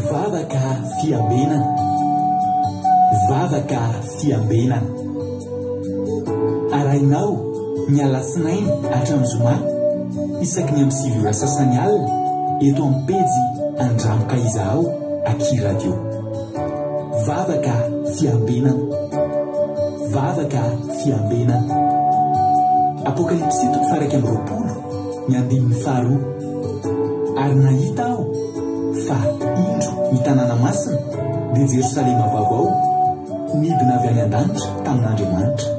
Vavaka fiambena, vavaka fiambena. Arainao ny alasinainy hatramin'ny zoma isaky ny amin'ny 7 ora sasany alina eto amin'ny pejy Andramoka Izaho Aky Radio. Vavaka fiambena, vavaka fiambena. Apokalipsy 1:20 ny 5. Ary nahita aho fa indro ny tanàna masina dia Jerosalema vaovao midina avy any an-danitra tamin'Andriamanitra,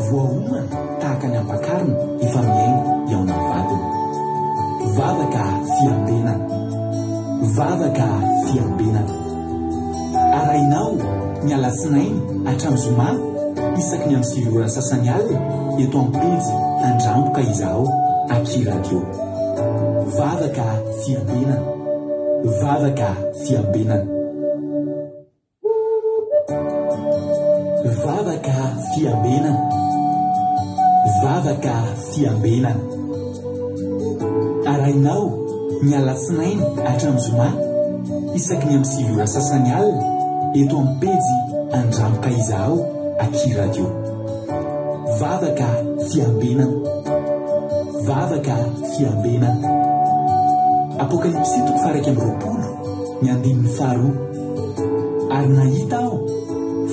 voahomana tahaka ny ampakarina efa miaingo eo amin'ny vadiny. Vavaka fiambena, vavaka fiambena. Arainao ny alasinainy hatramin'ny zoma isaky ny amin'ny 7 ora sasany alina eto amin'ny pejy Andramoka Izaho Aky Radio. Vavaka fiambena, vavaka fiambena. Vavaka fiambena, vavaka fiambena. Arainao ny alasinainy hatramin'ny zoma isaky ny amin'ny 7 ora sasany alina eto amin'ny pejy Andramoka Izaho Aky Radio. Vavaka fiambena, vavaka fiambena. Apokalipsy 1:20 ny 5. Ary nahita aho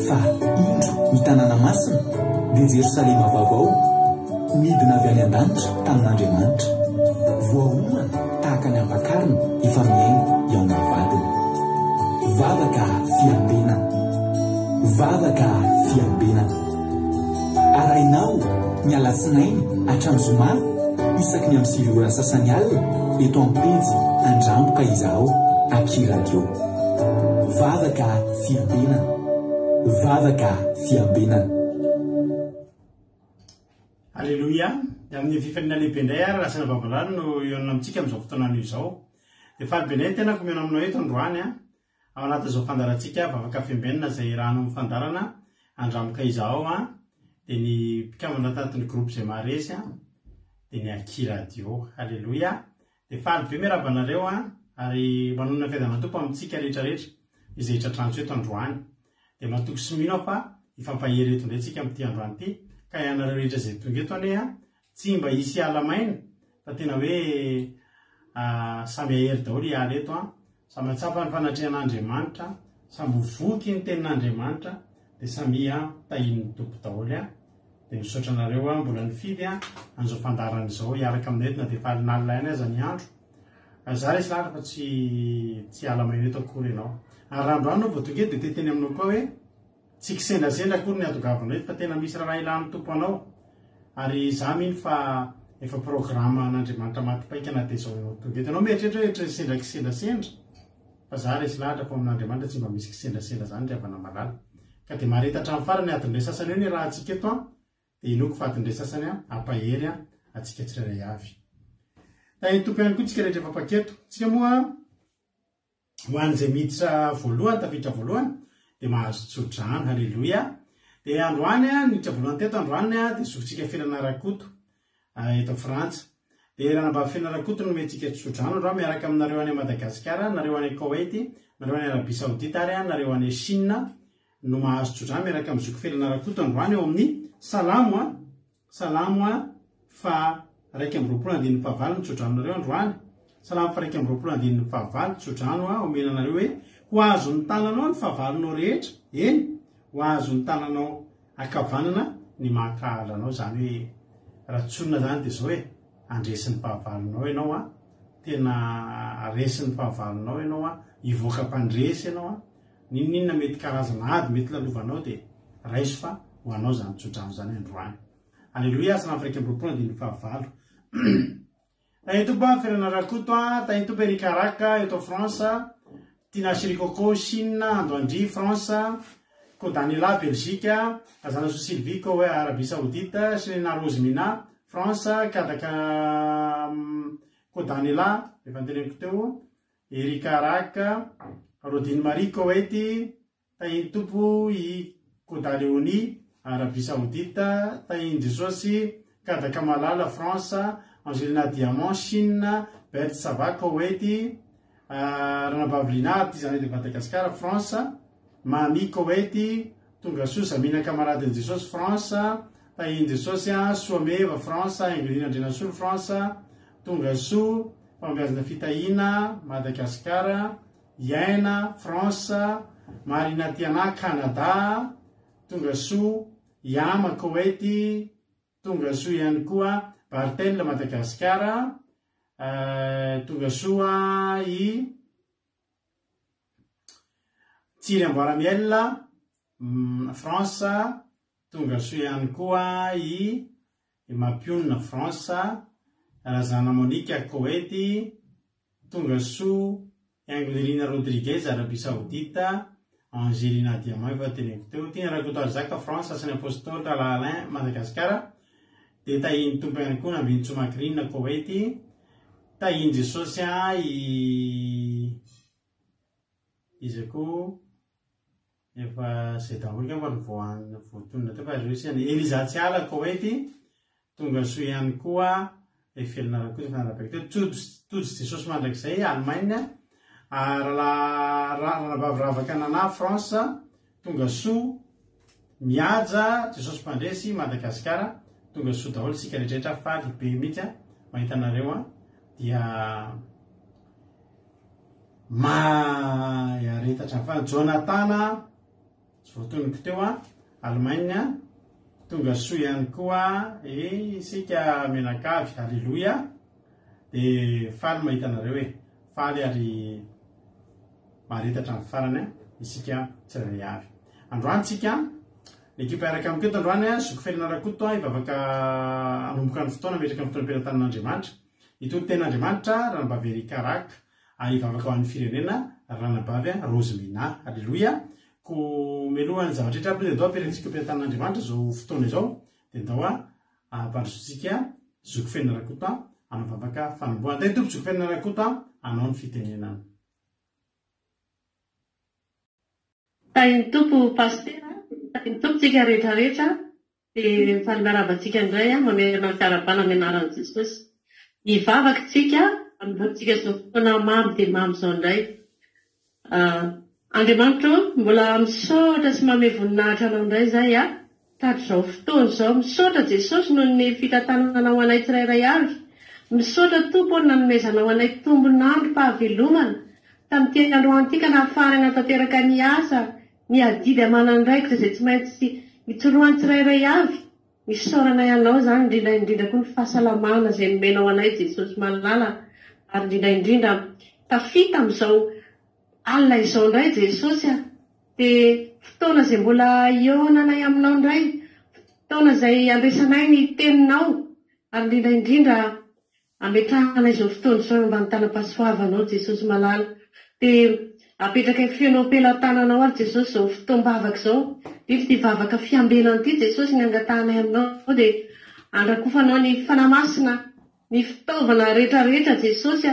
fa indro ny tanàna masina dia Jerosalema vaovao midina avy any an-danitra tamin'Andriamanitra, voahomana tahaka ny ampakarina efa miaingo eo amin'ny vadiny. Vavaka fiambena, vavaka fiambena. Arainao ny alasinainy hatramin'ny zoma isaky ny amin'ny 7 ora sasany alina eto amin'ny pejy Andramoka Izaho Aky Radio. Vavaka fiambena, vavaka fiambena. Alleluia. Amin'ny fifanina lehibe indray ary rasana babalany no ionana amintsika amin'izao fotoana izao. Dia falibenay tena komena aminao eto androany ao anatin'izao fandarantsika vavaka fiambena izay rahana amin'ny fandarana Andramoka Izaho dia ny mpikambana tatin'ny groupe izay maharesy dia ny Aky Radio. Alleluia. Dia faly be miarabanareo ary manonona fiadanana tompo amintsika rehetrarehetra izay tratrantsy eto androany. Dia matoky sy mino fa ifampahery eto indray tsika amin'ity androany ity ka ianareo rehetra izay tonga eto anie tsy mba hisy alamaina fa tena hoe samy ahery daholo hiala eto samy atsapa ny fanatrehan'Andriamanitra, samy voky ny tenin'Andriamanitra dia samy tahin'ny tompo daholo dia misaotra anareo mbola nifidy an'izao fandarana izao hiaraka aminay eto na dia falin'alina ihany aza ny andro. Za resy lahatra fa tsy alamaina eto akory ianao. Ary randroano vao tonga eto dia teteny aminao koa hoe tsy kisendasendra akory ny adogavanao eto fa tena misy raha ilan'ny tompo anao. Ary za mino fa efa programa an'Andriamanitra matipaika na dia izao tonga eto. Ianao mieritreritra hoe rehetra kisendasendra fa za resy lahatra fa amin'Andriamanitra tsy mba misy kisendasendra zany ry avana malala. Ka dia mareta hatramin'ny farany adindray sasany eo ny raha antsika eto dia inoko fa adindray sasany ampahery antsika tsirairay avy. Tompo ihany koa tsika rehetra efa paketo. Tsika moa ho an'izay miditra voalohany, tafiditra voalohany dia mahazo tsodrano. Halleluia. Dia androany niditra voalohany teto androany dia zorontsika fiainana rakoto eto Frantsa. Dia raha mba fiainana rakoto no mentsika tsodrano androany miaraka aminareo any Madagasikara, nareo any Koweït, nareo any Arabia Saoudite ary nareo any Chine no mahazo tsodrano miaraka amin'ny zoko fiainana rakoto androany eo amin'ny salamo fa 1:20 tsodrano androany. Salamo fa 1:20 tsodrano omenanareo hoe ho azo ny tananao ny fahavalonao rehetra. Eny, ho azo ny tananao akavanana ny mahakahalanao, zany hoe raha tsonina zany dia zao hoe andresin'ny fahavalonao ianao tena resin'ny fahavalonao ianao hivoaka mpandresy ianao ninninona mety karazana ady mety lalovanao dia raiso fa ho anao zany tsodrano zany androany. Alleluia. Salamo fa 1:20. Tahintompo fiainana rakoto tahintompo erikaraka eto Fransa, Tina Sirikoko Chine, Andoandry France, Kodanila Belgique, Azana Sylvie Kowe Arabie Saoudite, Selena Rosemina France, Kadaka Kodanila efa teneniko teo, erikaraka Rodine Marie Koweït, tahintompo i Kodaleoni Arabie Saoudite, tahindry sosy Kadaka Malala France, Angelina Diamant Chine, Bert Sava Koweït, Ranabavlina ty zany de Madagasikara France Mami Koweït tonga soa Zamina camarade de Jesosy France tahiny Jesosy Soameva France Ingilina Andrenasolo France tonga soa fambiazana fitahina Madagasikara Yaina France Marina Tiana Canada tonga soa Yama Koweït tonga soa ihany koa Bartel Madagasikara tonga soa I Tsiramboaramiel France tonga soa ihany koa I Mapiona France Razana Monique Koweït tonga soa Angelina Rodriguez Arabie Saoudite Angelina Diamant efa teneko teo tina Rakoto Zaka France Asany Apostole Alain Madagasikara de tahiny tompo ihany koa Nambiny Tsomakrina Koweït tahiny Jesosy izy koa efa zay daholo ka fa voatonona teo fa reussi Elisa Tsiala Koweït tonga soa ihany koa efelina rakoto fanarabaka teo Todzy Jesosy mandrakizay Allemagne Ranabavravaka Nana France tonga soa mihaja Jesosy Mpandresy Madagasikara tonga soa daholo sika rehetrarehetra faly be mihitsy mahitanareo dia yaretatra fa Jonathan tsy voatonoko teo Allemagne tonga soa ihany koa isika menakavy Alleluia de faly mahitanareo hoe faly ary maharetatra amin'ny farany isika tsirairay avy androany tsika l'équipe araka amiketo androany Zoko Felina Rakoto ivavaka anomboka ny fotoana metraka amin'ny fotoana am-pelantan'Andriamanitra itony ten'Andriamanitra Ranabavy Erika Raka ivavaka ho an'ny firenena Ranabavy Rosemina Alleluia ko melohany zavatra rehetra aby de dao ampirentsika am-pelantan'Andriamanitra zao fotoana izao de dao ampandrosotsika Zoko Felina Rakoto anavavaka fanomboana tay tompo Zoko Felina Rakoto anao ny fitenenana tahiny tompo pastera tahiny tompo tsika rehetrarehetra de fanomaravantsika indray mamerana ny fiarabana amin'ny anaran'i Jesosy ivavaka tsika ambotsika zao fotoana mamy de mamy zao indray Andriamanitra mbola misaotra sy manome voninahitra anao indray zay tahak'izao fotoana zao misaotra Jesosy noho ny fitantanana ho anay tsirairay avy misaotra tompo nanomezana ho anay tombonandro fahavelomana tamin'ity androany ity ka nahafahanay natanteraka ny asa ny adidy amanandraikitra izay tsy maintsy mitsoroany tsirairay avy misaorana ianao zany indrindra koa ny fahasalamana izay nomenao anay Jesosy malala ary indrindra tafita amin'izao alina izao indray Jesosy de fotoana izay mbola ionanay aminao indray fotoana izay andraisanay ny teninao ary indrindra ametrahana izao fotoana izao mba nitanam-pahasoavanao Jesosy malala de apetraka fianao pelantananao ary Jesosy zao fotoam-bavaka zao ty vavaka fiambenana ty Jesosy ny angatahanay aminao de andrakofanao ny fanamasina ny fitaovana rehetrarehetra Jesosy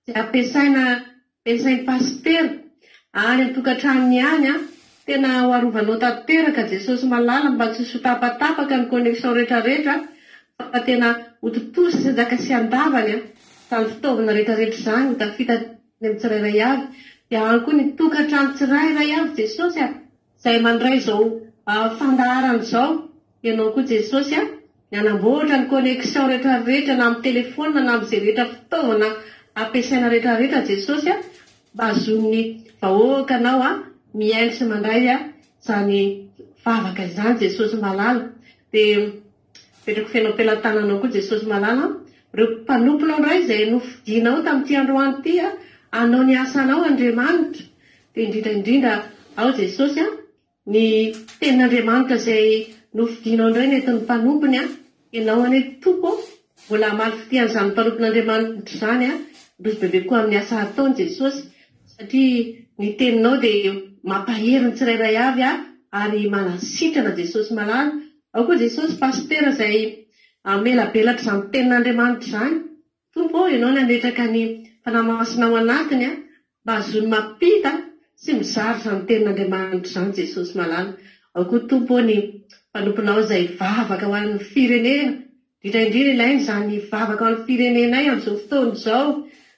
izay ampiasain'ny pastera any amin'ny-tokantranony any tena hoarovanao tanteraka Jesosy malala mba tsy sotapatapaka ny connexion rehetrarehetra fa tena hototosa sy zaka sy andavany tamin'ny fitaovana rehetrarehetra zany ho tafita ny amin'ny tsirairay avy de any koa ny tokantrano tsirairay avy Jesosy izay mandray zao fandaharany zao ianao koa Jesosy ny anamboatra ny connexion rehetrarehetra na amin'ny telefona na amin'izay rehetra fitaovana ampiasaina rehetrarehetra Jesosy mba azon'ny vahoakanao miaino sy mandray zany vavaka izany Jesosy malala de petraka fianao pelantananao koa Jesosy malala reo mpanomponao indray izay nofidinao tamin'ity androany ity anao ny asanao Andriamanitra de indrindra ao Jesosy ny tenin'Andriamanitra izay nofidinao indray nentin'ny mpanompony ianao ane tompo mbola maly fitian'izany mpanompon'Andriamanitra zany ndrozy bebe koa amin'ny asa ataony Jesosy satria ny teninao de mampahery ny tsirairay avy ary manasitrana Jesosy malala ao koa Jesosy pastera izay melabelatra izany tenin'Andriamanitra zany tompo ianao ny ametraka ny fanamasinao anatiny mba azony mampita sy mizary izany tenin'Andriamanitra zany Jesosy malala ao koa tompo ny mpanomponao izay vavaka ho an'ny firenena indrindra ilainy izany vavaka ho an'ny firenenay amin'izao fotoana izao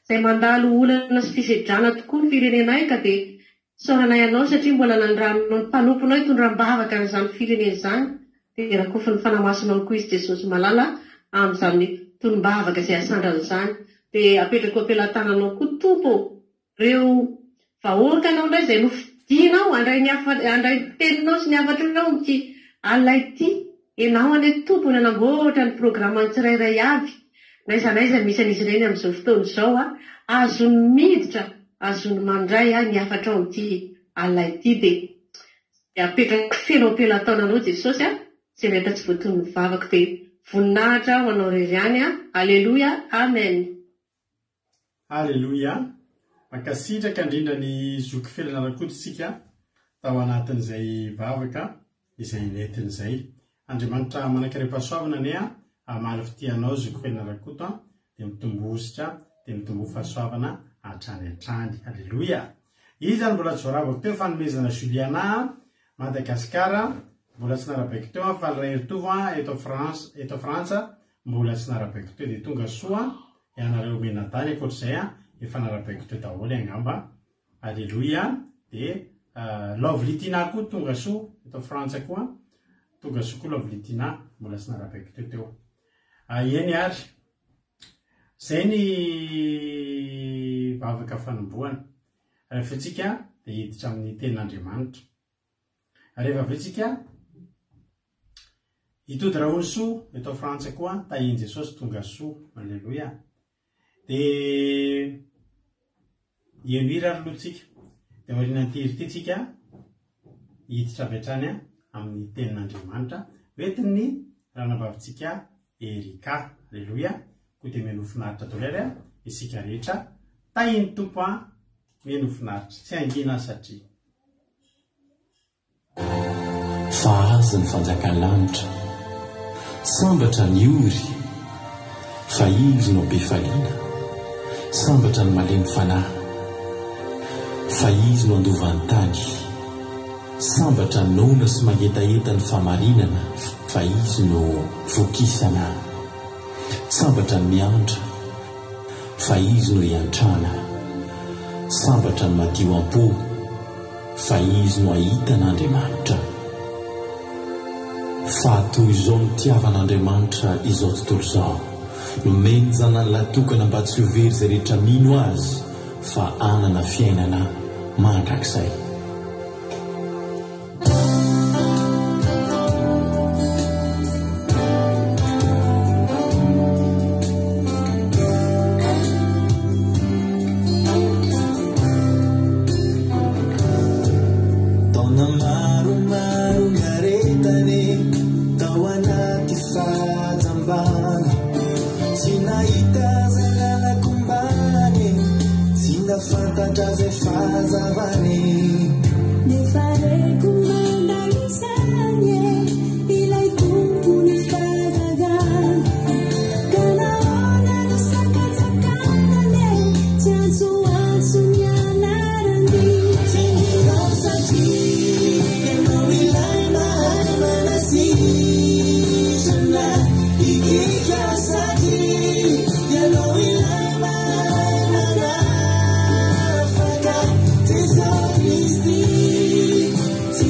izay mandalo olana sy fisedrana tokoa ny firenenay ka dia saoranay anao satria mbola nandraminao ny mpanomponao itondram-bavaka n'izany firenena izany dia rakofy ny fanamasinao koa izy Jesosy malala amin'izany tonom-bavaka izay asandrana izany dia apetrako ampelantananao koa tompo reo vahoaka anao indray izay nofidianao andray teninao sy ny havatrao ity alina ity ianao ane tompo ny anamboatra ny programany tsirairay avy naiza misy an'izy ireny amin'izao fotoana izao azony miditra azony mandray ny hafatra ao ity alina ity dia apetrako feno ampelantananao Jesosy izay mety tsy voatony mivavaka dia voninahitra ho anao rery aleluia amen. Aleluia. Mankasitraka indrindra ny zoky felan'Arakototsika tao anatin'izay vavaka izay nentin'izay. Andriamanitra manankaream-pahasoavana ane amaly fitianao zoky felan'Arakoto dia mitombositra dia mitombo fahasoavana hatrany. Aleluia. Izany mbola tsy voaravako teo fanomezana Juliana Madagasikara mbola tsy narabaiko teo fa Ray Ritovo eto Frantsa mbola tsy narabaiko teo dia tonga soa ianareo menadany akoatr'izay efa narabaiko teo daholo angamba. Aleluia. Dia Lovelitina koa tonga soa eto Frantsa koa tonga soa koa Lovelitina mbola tsy narabaiko teo. Eny ary zay ny vavaka fanombohana rehefa tsika dia hiditra amin'ny tenin'Andriamanitra. Rehefa avy tsika hitody rahony soa eto Frantsa koa tahiny Jesosy tonga soa. Aleluia. Dia ihira aloha tsika dia orinantiry tsika hiditra avy hatrany amin'ny tenin'Andriamanitra hoentiny ranambavitsika Erika. Aleluia. Koa dia meno finaritra tolera isika rehetra tahiny tompo meno finaritra tsy angina satria fa azy ny fanjakan'ny lanitra sambatra ny ory fa izy no be faliana sambatra ny malemy fanahy fa izy no andovan'ny tany sambatra ny nona sy mahetaheta ny famarinana fa izy no vokisana sambatra ny miandra fa izy no iantrana sambatra ny madio am-po fa izy no ahitan'Andriamanitra. Fa toy izao ny tiavan'Andriamanitra izao tontolo izao nomeny zanany latokana mba tsy ho very izay rehetra mino azy fa anana fiainana mandrakizay. Ti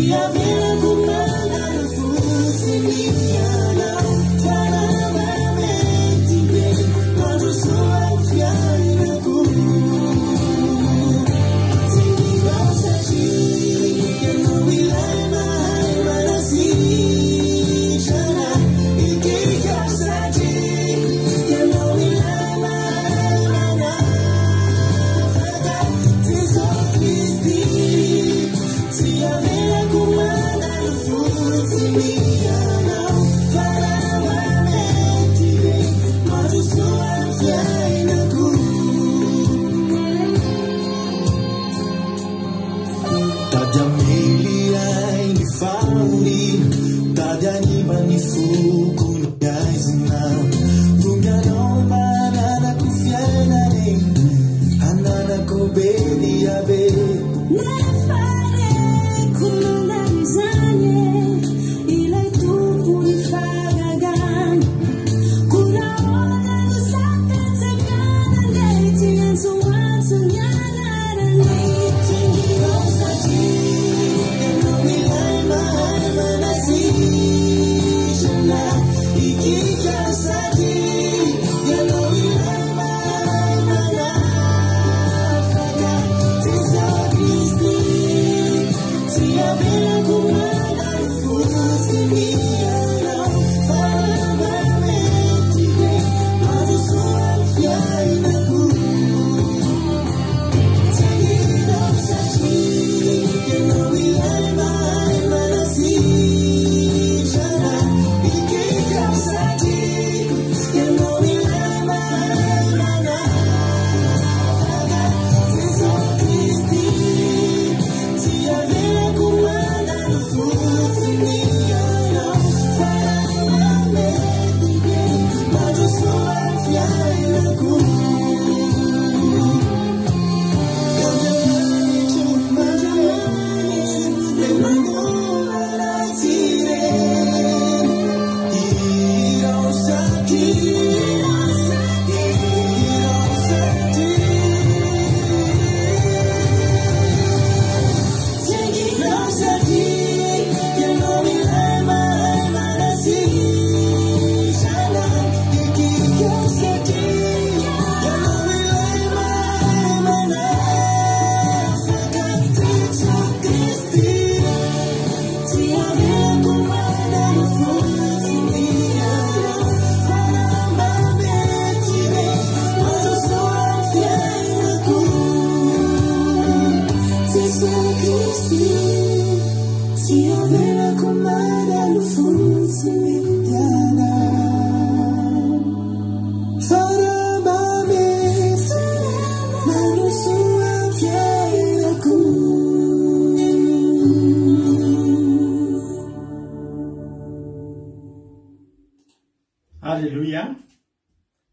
Alleloia.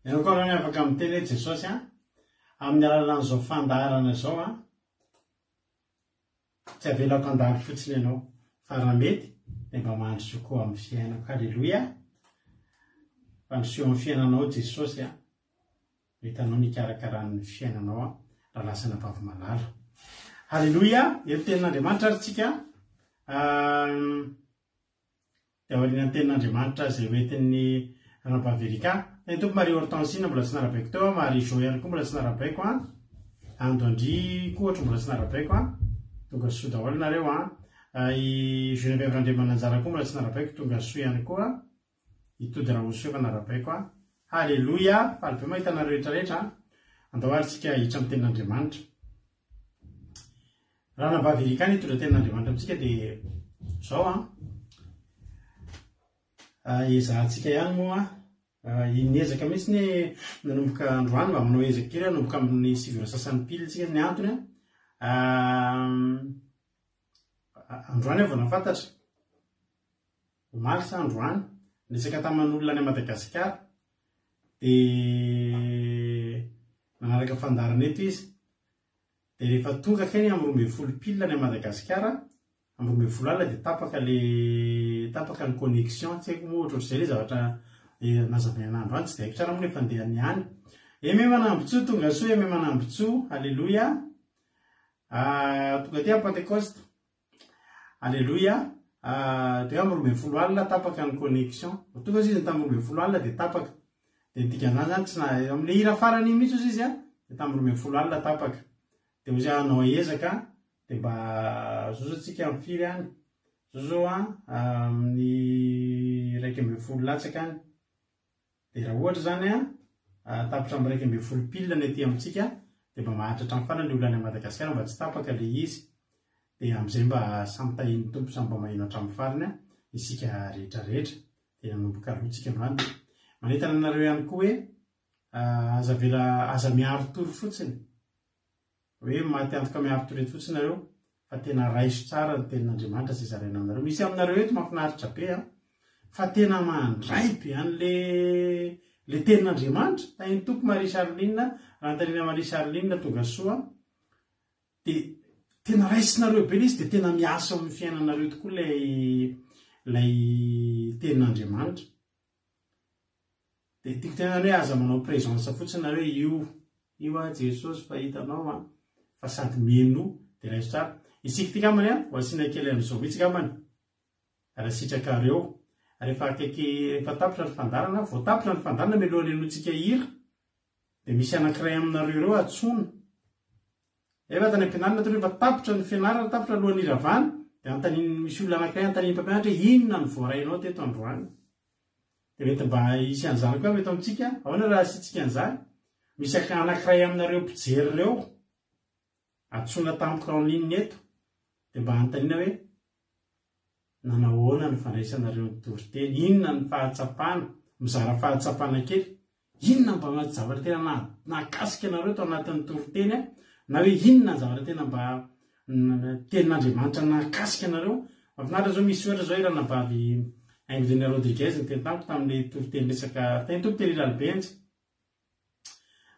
Ianao koa raha ny afaka miteny hoe Jesosy amin'ny alalan'izao fandaharana izao tsy avelako andalo fotsiny ianao fa raha mety dia mba mahandro sokoa amin'ny fiainako. Alleloia. Fa niseho amin'ny fiainanao Jesosy hitanao nikarakarany fiainanao raha lasa napavy malala. Alleloia. Eto tenin'Andriamanitra ary tsika dia aorian'ny tenin'Andriamanitra izay hoentin'ny Rabaverika. Ny tompo Marie Hortensine mbola tsy narabaiko teo, Marie Joël koa mbola tsy narabaiko Andondry koa ohatra mbola tsy narabaiko tonga soa daholo nareo I Geneviève Andriamananjara koa mbola tsy narabaiko tonga soa ihany koa itody raha osoa efa narabaiko Halleluia. Faly be mahita nareo rehetrarehetra andao ary tsika hiditra amin'ny tenin'Andriamanitra. Raha Rabaverika hitondra tenin'Andriamanitra amintsika dia zao ezahantsika ihany moa inezaka mihitsy ny nanomboka androany mba manao ezaka kely nanomboka amin'ny 7 pile tsika ny antony androany vao nafantatra omaly sa androany nisaka taman'olona any Madagasikara dia manaraka fandarana eto izy dia rehefa tonga keny amin'ny 12 pile any Madagasikara amin'ny 12 alina dia tapaka ny connexion tsy haiko moa ohatr'izay ilay zavatra nazavaina androany tsy dia haiko tsara moa nefa andehany ihany. Eme manambotsoa tonga soa eme manambotsoa. Alleluia. Tonga dia Pentecoste. Alleluia. Dia amin'ny 12 alina tapaka ny connexion. Tonga izy tamin'ny 12 alina dia tapaka. Dia dikan'izany zany tsy na amin'ny hira farany mihitsy izy dia tamin'ny 12 alina tapaka. Dia ho izay hanao ezaka dia mba zozo tsika amin'ny firy any. Zozo amin'ny 12 latsaka any. Dia raha ohatra zany tapitra amin'ny 12 pile ny ety amintsika dia mba mahatratra amin'ny farany olona any Madagasikara mba tsy tapaka ilay izy. Dia amin'izay mba samy tahiny tompo samy mba maheno hatramin'ny farany isika rehetrarehetra dia nanomboka alohantsika androany. Manentana anareo ihany koa hoe aza miaro tory fotsiny. Hoe maty antoka miaro tory eto fotsiny nareo fa tena raiso tsara ny tenin'Andriamanitra izay zaraina aminareo. Misy aminareo eto mahafinaritra be fa tena mandray be le tenin'Andriamanitra. Tahiny tompo Marie Charline, Antanina Marie Charline tonga soa dia tena raisinareo be izy dia tena miasa amin'ny fiainanareo tokoa ilay tenin'Andriamanitra. Dia tiako tena hoe aza manao présence fotsiny nareo io Jesosy fa hitanao fa sady meno dia raiso tsara. Isika tika amany ho asiana kely amin'izao mihitsy gamany raha sitrakareo rehefa tapitra ny fandarana vao tapitra ny fandarana mialohan'ny hanoantsika hira dia misy anankiray aminareo ireo atsoina efa tany am-pianarana toa rehefa tapitra ny fianarana tapitra alohan'ny hiravana dia antaniny misy olona anankiray antaniny mpampianatra inona ny voarainao teto androany dia mety mba isy an'izany koa mety amintsika ahoana raha asitsika an'izany misy anankiray aminareo mpijery ireo atsoina tampoka en ligne eto dia mba antaniana hoe nanahoana ny fandraisanareo ny toriteny, inona ny fahatsapana mizara fahatsapana kely, inona mba anaty zavatra tena nakasika anareo tao anatin'ny toriteny na hoe inona ny zavatra tena mba tenin'Andriamanitra nakasika anareo. Mahafinaritra zao misy ohatra zao raha nabavy Ingénieur Rodriguez ny teny tampoka tamin'ny toriteny resaka teny tompo teny lalbenjy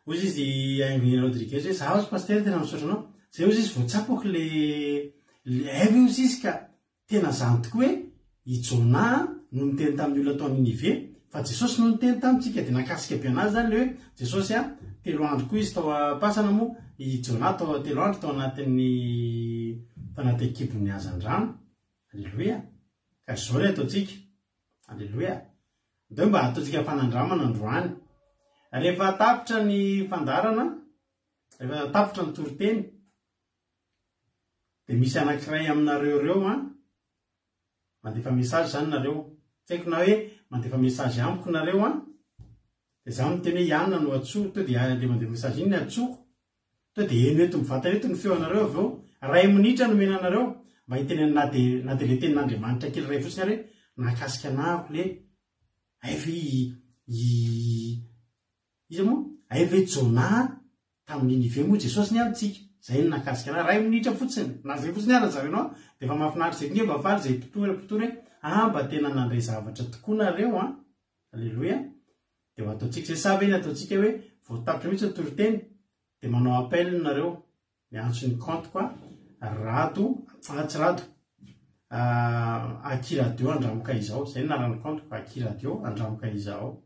ozy izy Ingénieur Rodriguez hoe zaho sy paster tena misaotra anao zay ozy izy voatsapako le avy ozy izy ka tena zany tokoa hoe i Jona no niteny tamin'ny olona tao Ninive fa Jesosy no niteny tamintsika dia nakasika be anazy zany le hoe Jesosy 3 andro koa izy tao pasana moa i Jona tao 3 andro tao anatin'ny kibony hazan-drano. Alleluia. Ka izao le ataontsika. Alleluia. Dia mba ataontsika fanandramana androany rehefa tapitra ny fandarana rehefa tapitra ny toriteny dia misy anankiray aminareo ireo mandefa message zany nareo tsy haiko na hoe mandefa message amiko nareo dia za miteny hoe ianona no atsoho to dia le mandefa message iny ny atsoko to dia eno eto mivantana eto ny feo anareo avy eo ray minitra nomena anareo mba hiteny na de le tenin'Andriamanitra kely ray fotsiny ary nakasika anako le iza moa aive Jona tamin'ny Ninive moa Jesosy ny antsika zay ny nakasika ana ray minitra fotsiny na zay fotsiny ara zarenao de efa mahafinaritra zay ngeba faly zay pitory mba tena nandray zavatra tokoa nareo alleloia de ataotsika zay saby eny ataotsika hoe voatapitra mihitsy toriteny de manao appel nareo miantso ny compte koa tsy rado Aki Radio Andramoka izao zay narany compte koa Aki Radio Andramoka izao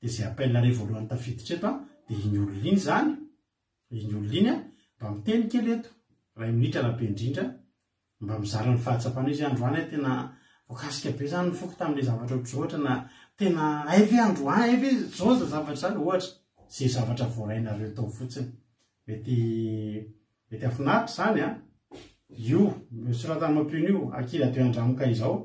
de zay appel nare voalohany tafiditra eto de iny ololiny zany iny ololiny mba miteny kely eto ray minitra rabe indrindra mba mizara ny fahatsapana izy androany tena voakasika be zany foko tamin'le zavatra ohatrozoatra na tena aive androany aive zao zavatra zany ohatra zay zavatra voarainareo tao fotsiny mety afinaritra zany io soratany mampino io Aki Radio Andramoka izao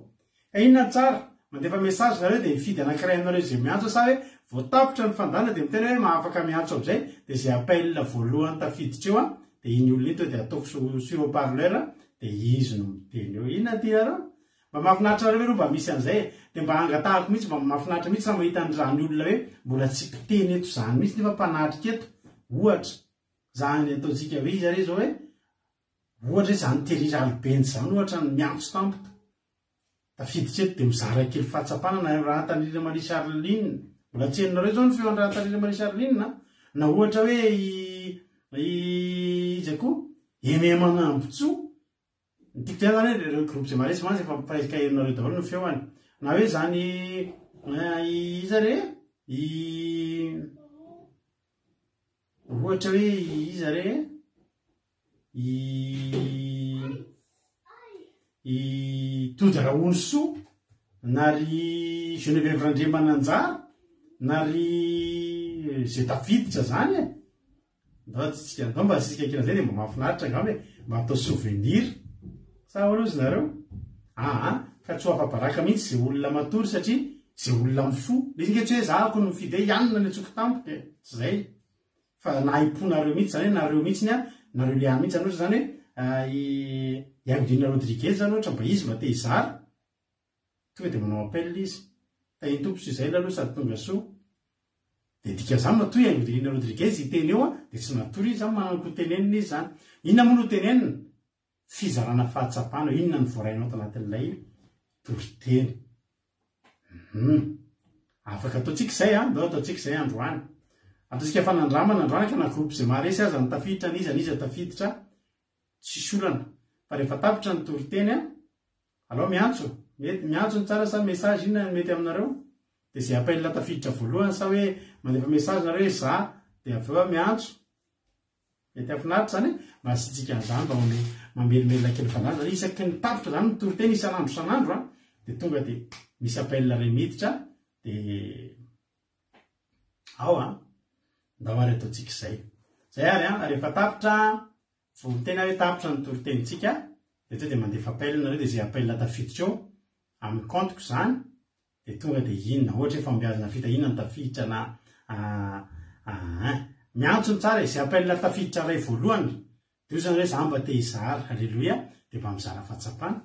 inona tsara mandefa message nareo de mifidy anankiray aminareo zay miantso sa hoe voatapitra ny fandana de miteny hoe mahafaka miantso am'izay de zay appel voalohany tafiditra eo de iny olona ito de ataoko sur haut-parleur de izy no miteny eo inona ty areo mba mahafinaritra nareo mba misy an'izay de mba angatahako mihitsy mba mahafinaritra mihitsy sa mahita an'izany olona hoe mbola tsy mpiteny eto zany mihitsy nefa mpanatrika eto ohatra zany ataotsika hoe izy are zao hoe ohatra zany terira albeny zany ohatra ny miantso tampoka tafiditra eto de mizara kely fahatsapana na raha tanira Marie Charline mbola tsy heninareo zao ny feo raha tanira Marie Charline na ohatra hoe izy koa eme manambotso nytiko tena zany reo groupe zay maresy mansy efa fahaizika herinareo daholo no feoany na hoe zany iza re ohatra hoe iza re Tody Raonso nary Geneviève Randre Mananjara nary zay tafiditra zany mba sika kina zay de mba mahafinaritra angamba mba atao souvenir sa alozy nareo ka tsy afabaraka mihitsy zay olona matory satria zay olona mifo le izy tsy hoe zahako no mifidy hoe ianona ny atsoky tampoka tsy zay fa naiponareo mihitsy zany nareo mihitsy nareo le any mihitsy zany ohatra zany hoe Angelina Rodriguez zany ohatra mba izy mba te hizara tonga de manao appel izy tahiny tompo sy zay aloha sady tonga soa de dika zany matoy Angelina Rodriguez iteny eo de tsy natory izy zany manano kotenenina izy zany inona moa no tenenina fizarana fahatsapana inona ny voarainao tanatin'ilay toriteny afaka ataotsika zay dao ataotsika zay androany ataotsika fanandramana androany ka na groupe zay maharesy aza ny tafiditra niza tafiditra tsisy olana fa rehefa tapitra ny toriteny alao miantso ny tsara sa message inona mety aminareo de zay appel tafiditra voalohany sa hoe mandefa message nareo hoe za de aveo miantso mety afinaritra zany mba sitsika an'izany mba mamelomelona kely fandana zany isaky ny tapitra zany toriteny isan'andro san'andro de tonga de misy appel ray miditra de ndao ary ataotsika zay ary rehefa tapitra tena hoe tapitra ny toritenytsika de to de mandefa appel nareo de zay appel tafiditra eo amin'ny compteko zany de tonga de inona ohatra hoe fambiazana vita inona ny tafiditra na miantso ny tsara zay appel tafiditra ray voalohany de io zany hoe za mba te hizara alleloia de mba mizara fahatsapana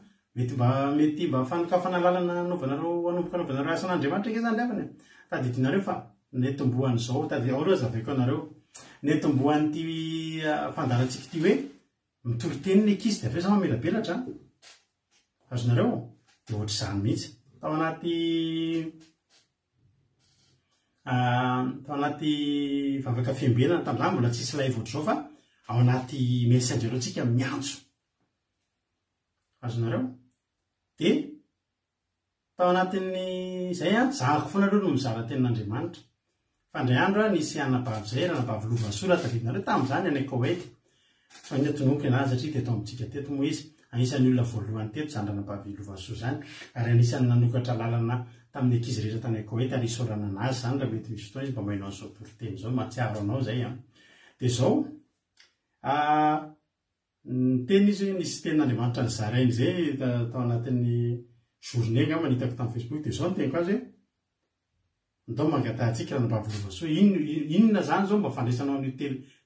mety mba fanokafana lalana anaovanareo anomboka anaovanareo asan'Andriamanitra ke zany levany tadidinareo fa netomboany zao tady ao aloha zaveko anareo netomboany ty fandaratsika ty hoe mitoriteny ny ekizy de aveo za mamelabelatra azonareo de ohatra zany mihitsy tao anaty vavaka fiambenana tam'izany mbola tsisy live ohatr'izao fa ao anaty messenger atsika miantso azonareo de tao anatin'ny zay zahako foana aloha no mizara tenin'Andriamanitra fa ndray andro nisy anabavy zay anabavy Lovasoa tafidinareo tam'izany any Koweït fa ny atonomboka anazy satria teto amintsika teto moa izy anisan'ny olona voalohany teto zany anabavy Lovasoa zany ary anisan'ny nanokatra lalana tamin'ny ekizy rehetra tany Koweït ary isorana anazy zany raha mety misy fotoana izy mba mainao zao toriteny zao mahatsiaro anao zay de zao teny izy nisy tenin'Andriamanitra ny zarainy zay tao anatin'ny journée angamba nitako tamin'ny Facebook de zao nyteniko azy hoe ndao mangatahantsika anabavy Lovasoa inona zany zao mba fandraisanao ny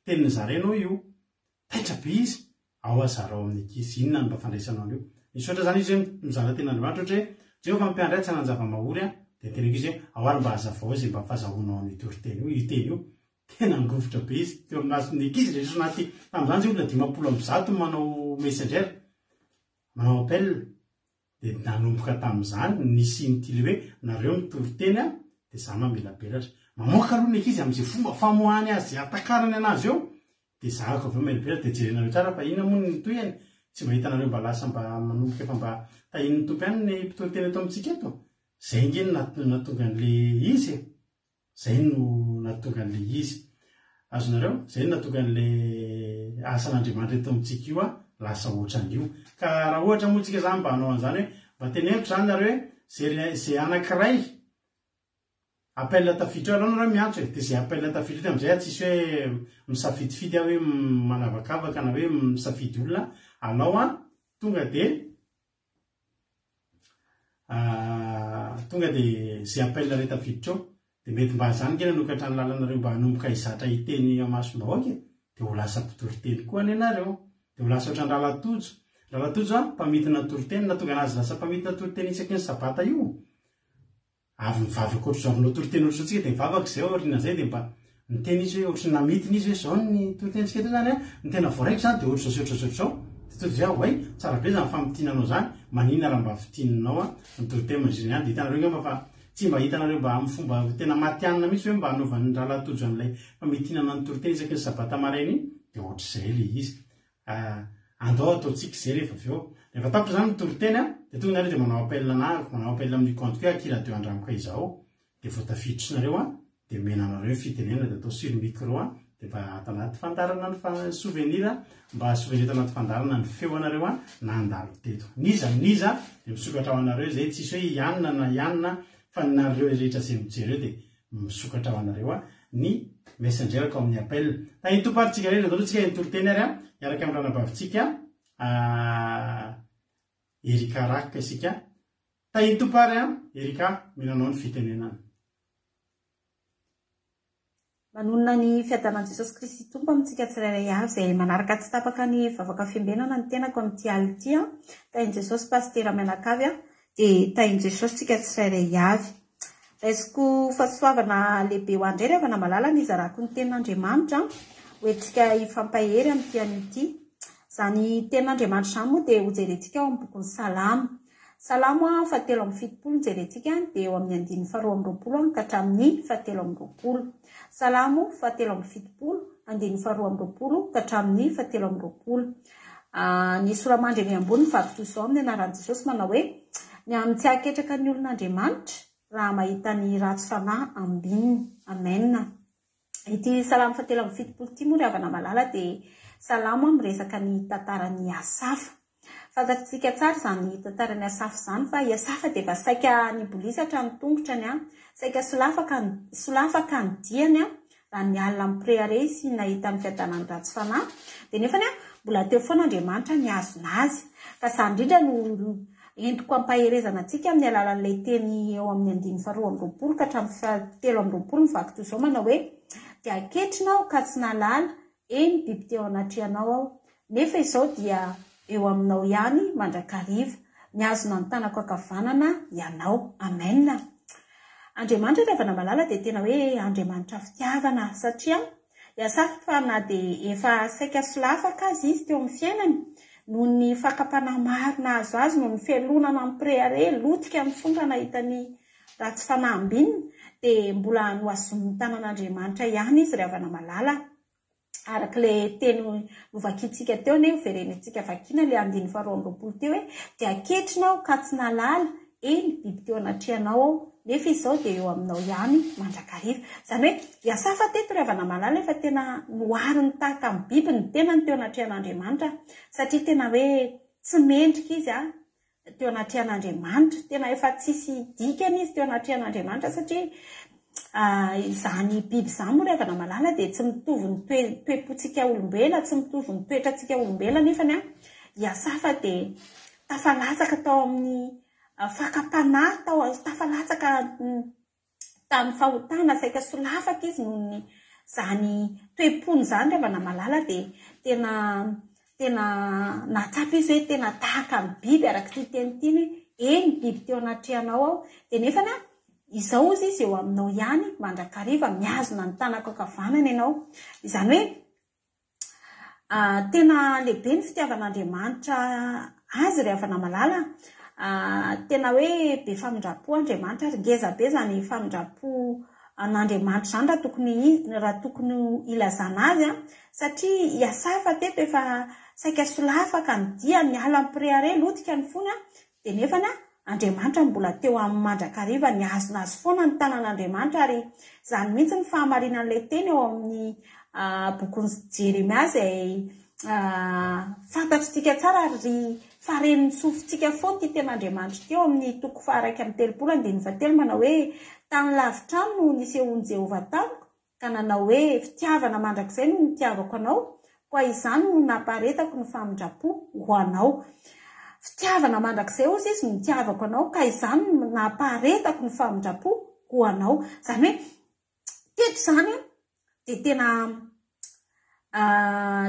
tenin'ny zarainao io taitra be izy ao azarao amin'ny ankizy, inona ny mba fandraisanao an'io. Misaotra zany izy hoe mizara ten'Andriamanitra ohatra hoe Jehova mampiandratsy anany zava-mahory dia tena izy hoe ao ary mba hazavao izay mba fahazahoanao amin'ny toriteny io. Io teny io tena ngovotra be izy teo amin'ny mason'ny ankizy rehetra naty tamin'izany zay olona 500 manao messenger, manao appel dia nanomboka tamin'izany nisy nytily hoe nareo mitoriteny dia za mamela belatra mamoaka aloha ny ankizy amin'izay fomba famoahany azy atakarany anazy eo dia zahako avy eo mela belatra dia jerenareo tsara fa ina moa ny nitoyany tsy mba hitanareo mba lasa mba manomboka efa mba tahin'ny tompo ihany ny mpitoriteny eto amintsika eto. Zay ngeny natonga an'le izy, zay no natonga an'le izy. Azonareo, zay no natonga an'le asan'Andriamanitra eto amintsika io lasa ohatran'io. Ka raha ohatra moa tsika zany mba hanao an'izany hoe mba teneniko zany nareo hoe zay anankiray appel tafiditra alao nareo miantso dia zay appel tafiditra amin'izay tsisy hoe misafidifidy hoe manavakavaka na hoe misafidy olona alao tonga dia zay appel rehetra tafiditra eo dia mety mba zany kena nokatra ny lalanareo mba hanomboka hizatra hiteny amasom-bahoaka dia ho lasa mpitoriteny koa any ianareo dia ho lasa ohatran'ny Ralatojo mpamidina toriteny natonga anazy lasa mpamidina toriteny isaky ny sabata io avy mivavaka ohatran'izao avinao toriteny ohatrantsika dia mivavaka izay aoriana zay dia mba niteny izy hoe ohatrany namidiny izy hoe zao ny toritentsika eto zany ny tena voaraiko zany dia ohatr'izao dia hoe tsara be zany famitiananao zany manina raha mba fitininao ny toriteny manziriny any dia hitanareo ngamba fa tsy mba hitanareo mba amin'ny fomba tena matianina mihitsy hoe mba hanaovan'ny Ralatojo an'ilay famitinana ny toriteny isaky ny sabata maraina iny dia ohatr'izay le izy. Andao ataontsika izay rehefa avy eo rehefa tapitra zany ny toriteny dia tonga nareo dia manao appel amin'ny compte hoe akira deo andramoko izao dia vao tafiditra nareo dia menanareo fitenena dia atao sur micro dia mba atanaty fandarana ny souvenir mba souvenir tanaty fandarana ny feo anareo nandalo teto niza dia misokatra ao anareo zay tsisy hoe ianona na ianona fa nareo rehetra izay mijery eo dia misokatra ao anareo ny messenger ko amin'ny appel. Tahitoparitsika rehetra dalo tsika toriteny ary iaraka amin'ny ranabavitsika Erika Rakika isika. Tahitopary Erika minanao ny fitenenana. Manonona ny fiadanan'i Jesosy Kristy Tompo amintsika tsirairay avy izay manaraka tsy tapaka ny vavaka fiambenana ny tenako amin'ity alina ity tahin'i Jesosy pastera Menakavy dia tahin'i Jesosy tsika tsirairay avy. Raisiko fahasoavana lehibe ho andray rehefa namalala ny izarako ny tenin'Andriamanitra hoentsika hifampahery amin'ity an'ity. Zany tenin'Andriamanitra izany moa dia hojerentsika ao amin'ny bokin'ny Salamo. Salamo 7:70 jerentsika dia eo amin'ny 2:20 ka hatramin'ny 7:20. Salamo 7:70 2:20 ka hatramin'ny 7:20. Ny soramandry eny ambony mivadika izao amin'ny anaran'i Jesosy manao hoe ny amin'ny tsy haketraka ny olon'Andriamanitra raha mahita ny ratsy fanahy ambininy. Amen. Ity Salamo 7:70 ity moa rehefa namalala dia Salamo miresaka ny tantaran'ny Asafa. Fantatsika tsara izany tantaran'ny Asafa izany fa i Asafa dia efa saika nibolisa hatrany tongotrany saika solafaka ny diany raha ny alina amin'ny préare sy nahita ny fiadanany ratsy fanahy dia nefany mbola teo foana Andriamanitra ny azona azy ka izany indrindra no entiko ampaherezana antsika amin'ny alalan'ilay teny eo amin'ny 2:20 ka hatramin'ny 7:20 mivaky toy izao manao hoe dia anketrinao ka tsy nalala eny biby teo anatrianao aho nefa izao dia eo aminao ihany mandrakariva ny azona ny tanako ankavanana ianao. Amen. Andriamanitra rehefa namalala dia tena hoe Andriamanitra fitiavana satria Asafa na dia efa saika solafaka azy izy teo amin'ny fiainany noho ny fakapana maro nahazo azy noho ny fialonana amin'ny préare lotika amin'ny fomba nahita ny ratsy fanahy ambininy dia mbola noazon'ny tanan'Andriamanitra ihany izy rehefa namalala arak'ilay teny novakitsika teo nefa verenitsika vakina ilay 2:20 teo hoe dia anketrinao ka tsy nalala eny biby teo anatrianao ao nefa izao dia eo aminao ihany mandrakariva. Izany hoe i Asafa teto rehefa namalala efa tena nohariny tahaka amin'ny biby ny tenany teo anatrian'Andriamanitra satria tena hoe tsy mendrika izy teo anatrian'Andriamanitra tena efa tsisy dikany izy teo anatrian'Andriamanitra satria izany biby izany moa rehefa namalala dia tsy mitovy ny toe-pontsika olombelona tsy mitovy ny toetrantsika olombelona nefany i Asafa dia tafalatsaka tao amin'ny fakapanahy tafalatsaka tamin'ny fahotana saika solafaka izy noho ny zany toe-pony izany rehefa namalala dia tena natsapa izy hoe tena tahaka ny biby araka ty tenitiny eny biby teo anatrehanao ao de nefany izao izy eo aminao ihany mandrakariva miazona ny tanako ankavanana ianao izany hoe tena lehibe ny fitiavan'Andriamanitra azy rehefa namalala tena hoe be famindrapo Andriamanitra ary ngezabe zany famindrapo an'Andriamanitra zany raha tokony ilazana azy satria iasafa teto efa saika solafaka ny dia ny ala mpireare lotika ny fony de nefany Andriamanitra mbola teo amin'ny mandrakariva ny azona azy foana ny tanan'Andriamanitra ary zany mihitsy ny fahamarinan'ilay teny eo amin'ny bokon'ny Jeremia izay fantatritsika tsara ary faren'ny sofintsika foana ty ten'Andriamanitra teo amin'ny toko 1:3 manao hoe tany lavitrano no nisehon'i Jehovah tamiko ka nanao hoe fitiavana mandrakizay no nitiavako anao koa izany no naparetako ny famindrapo ho anao. Fitiavana mandrakizay ozy izy no nitiavako anao ka izany no naparetako ny famindrapo ho anao. Zany hoe teto zany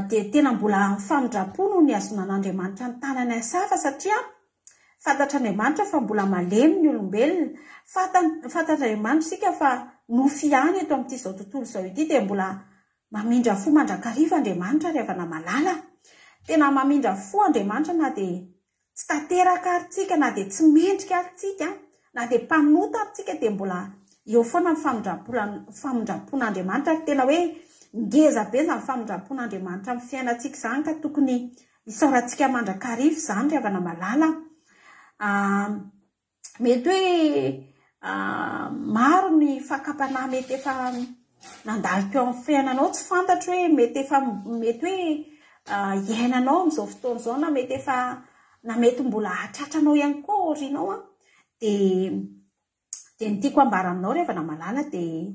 de tena mbola famindrapo no ny azona an'Andriamanitra ny tanany asafa satria fantatr'Andriamanitra fa mbola malemy ny olombelona, fantatr'Andriamanitra sika fa nofiany eto amin'ity zao tontolo zao ity de mbola mamindra fo mandrakariva Andriamanitra rehefa namalala. Tena mamindra fo Andriamanitra na de tsy tanteraka aritsika na de tsy mendrika aritsika na de mpanota aritsika de mbola eo foana ny famindrapon'Andriamanitra tena hoe ngeza be zany famindrapon'Andriamanitra amin'ny fiainantsika zany ka tokony isaorantsika mandrakariva zany rehefa namalala. Mety hoe maro ny fakapana mety efa nandalo teo amin'ny fiainanao tsy fantatro hoe mety hoe iainanao amin'izao fotoana izao na mety mbola atratranao ihany koa orinao de ny tiako ambaranao rehefa namalala de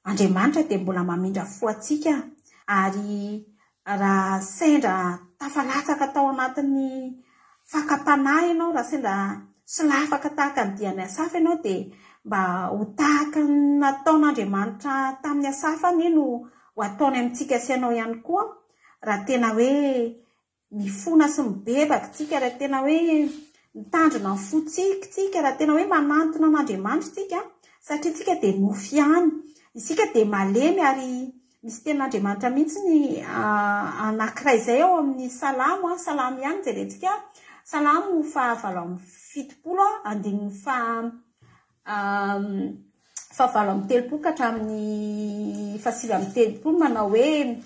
Andriamanitra de mbola mamindra fo atsika ary raha sendra tafalatsaka tao anatin'ny fakapanahy ianao raha sendra solafaka tahaka ny diany asafa ianao de mba ho tahaka nataon'Andriamanitra tamin'ny asafa ny no ho ataony amintsika sy ianao ihany koa raha tena hoe mifona sy mibebaka tsika raha tena hoe mitandrina ny fotsika raha tena hoe manantona an'Andriamanitra tsika satria tsika de nofiany isika de malemy ary misy ten'Andriamanitra mihitsy ny anankiray izay ao amin'ny salamo ihany jerentsika salamo 7:30 ka hatramin'ny 7:30 manao hoe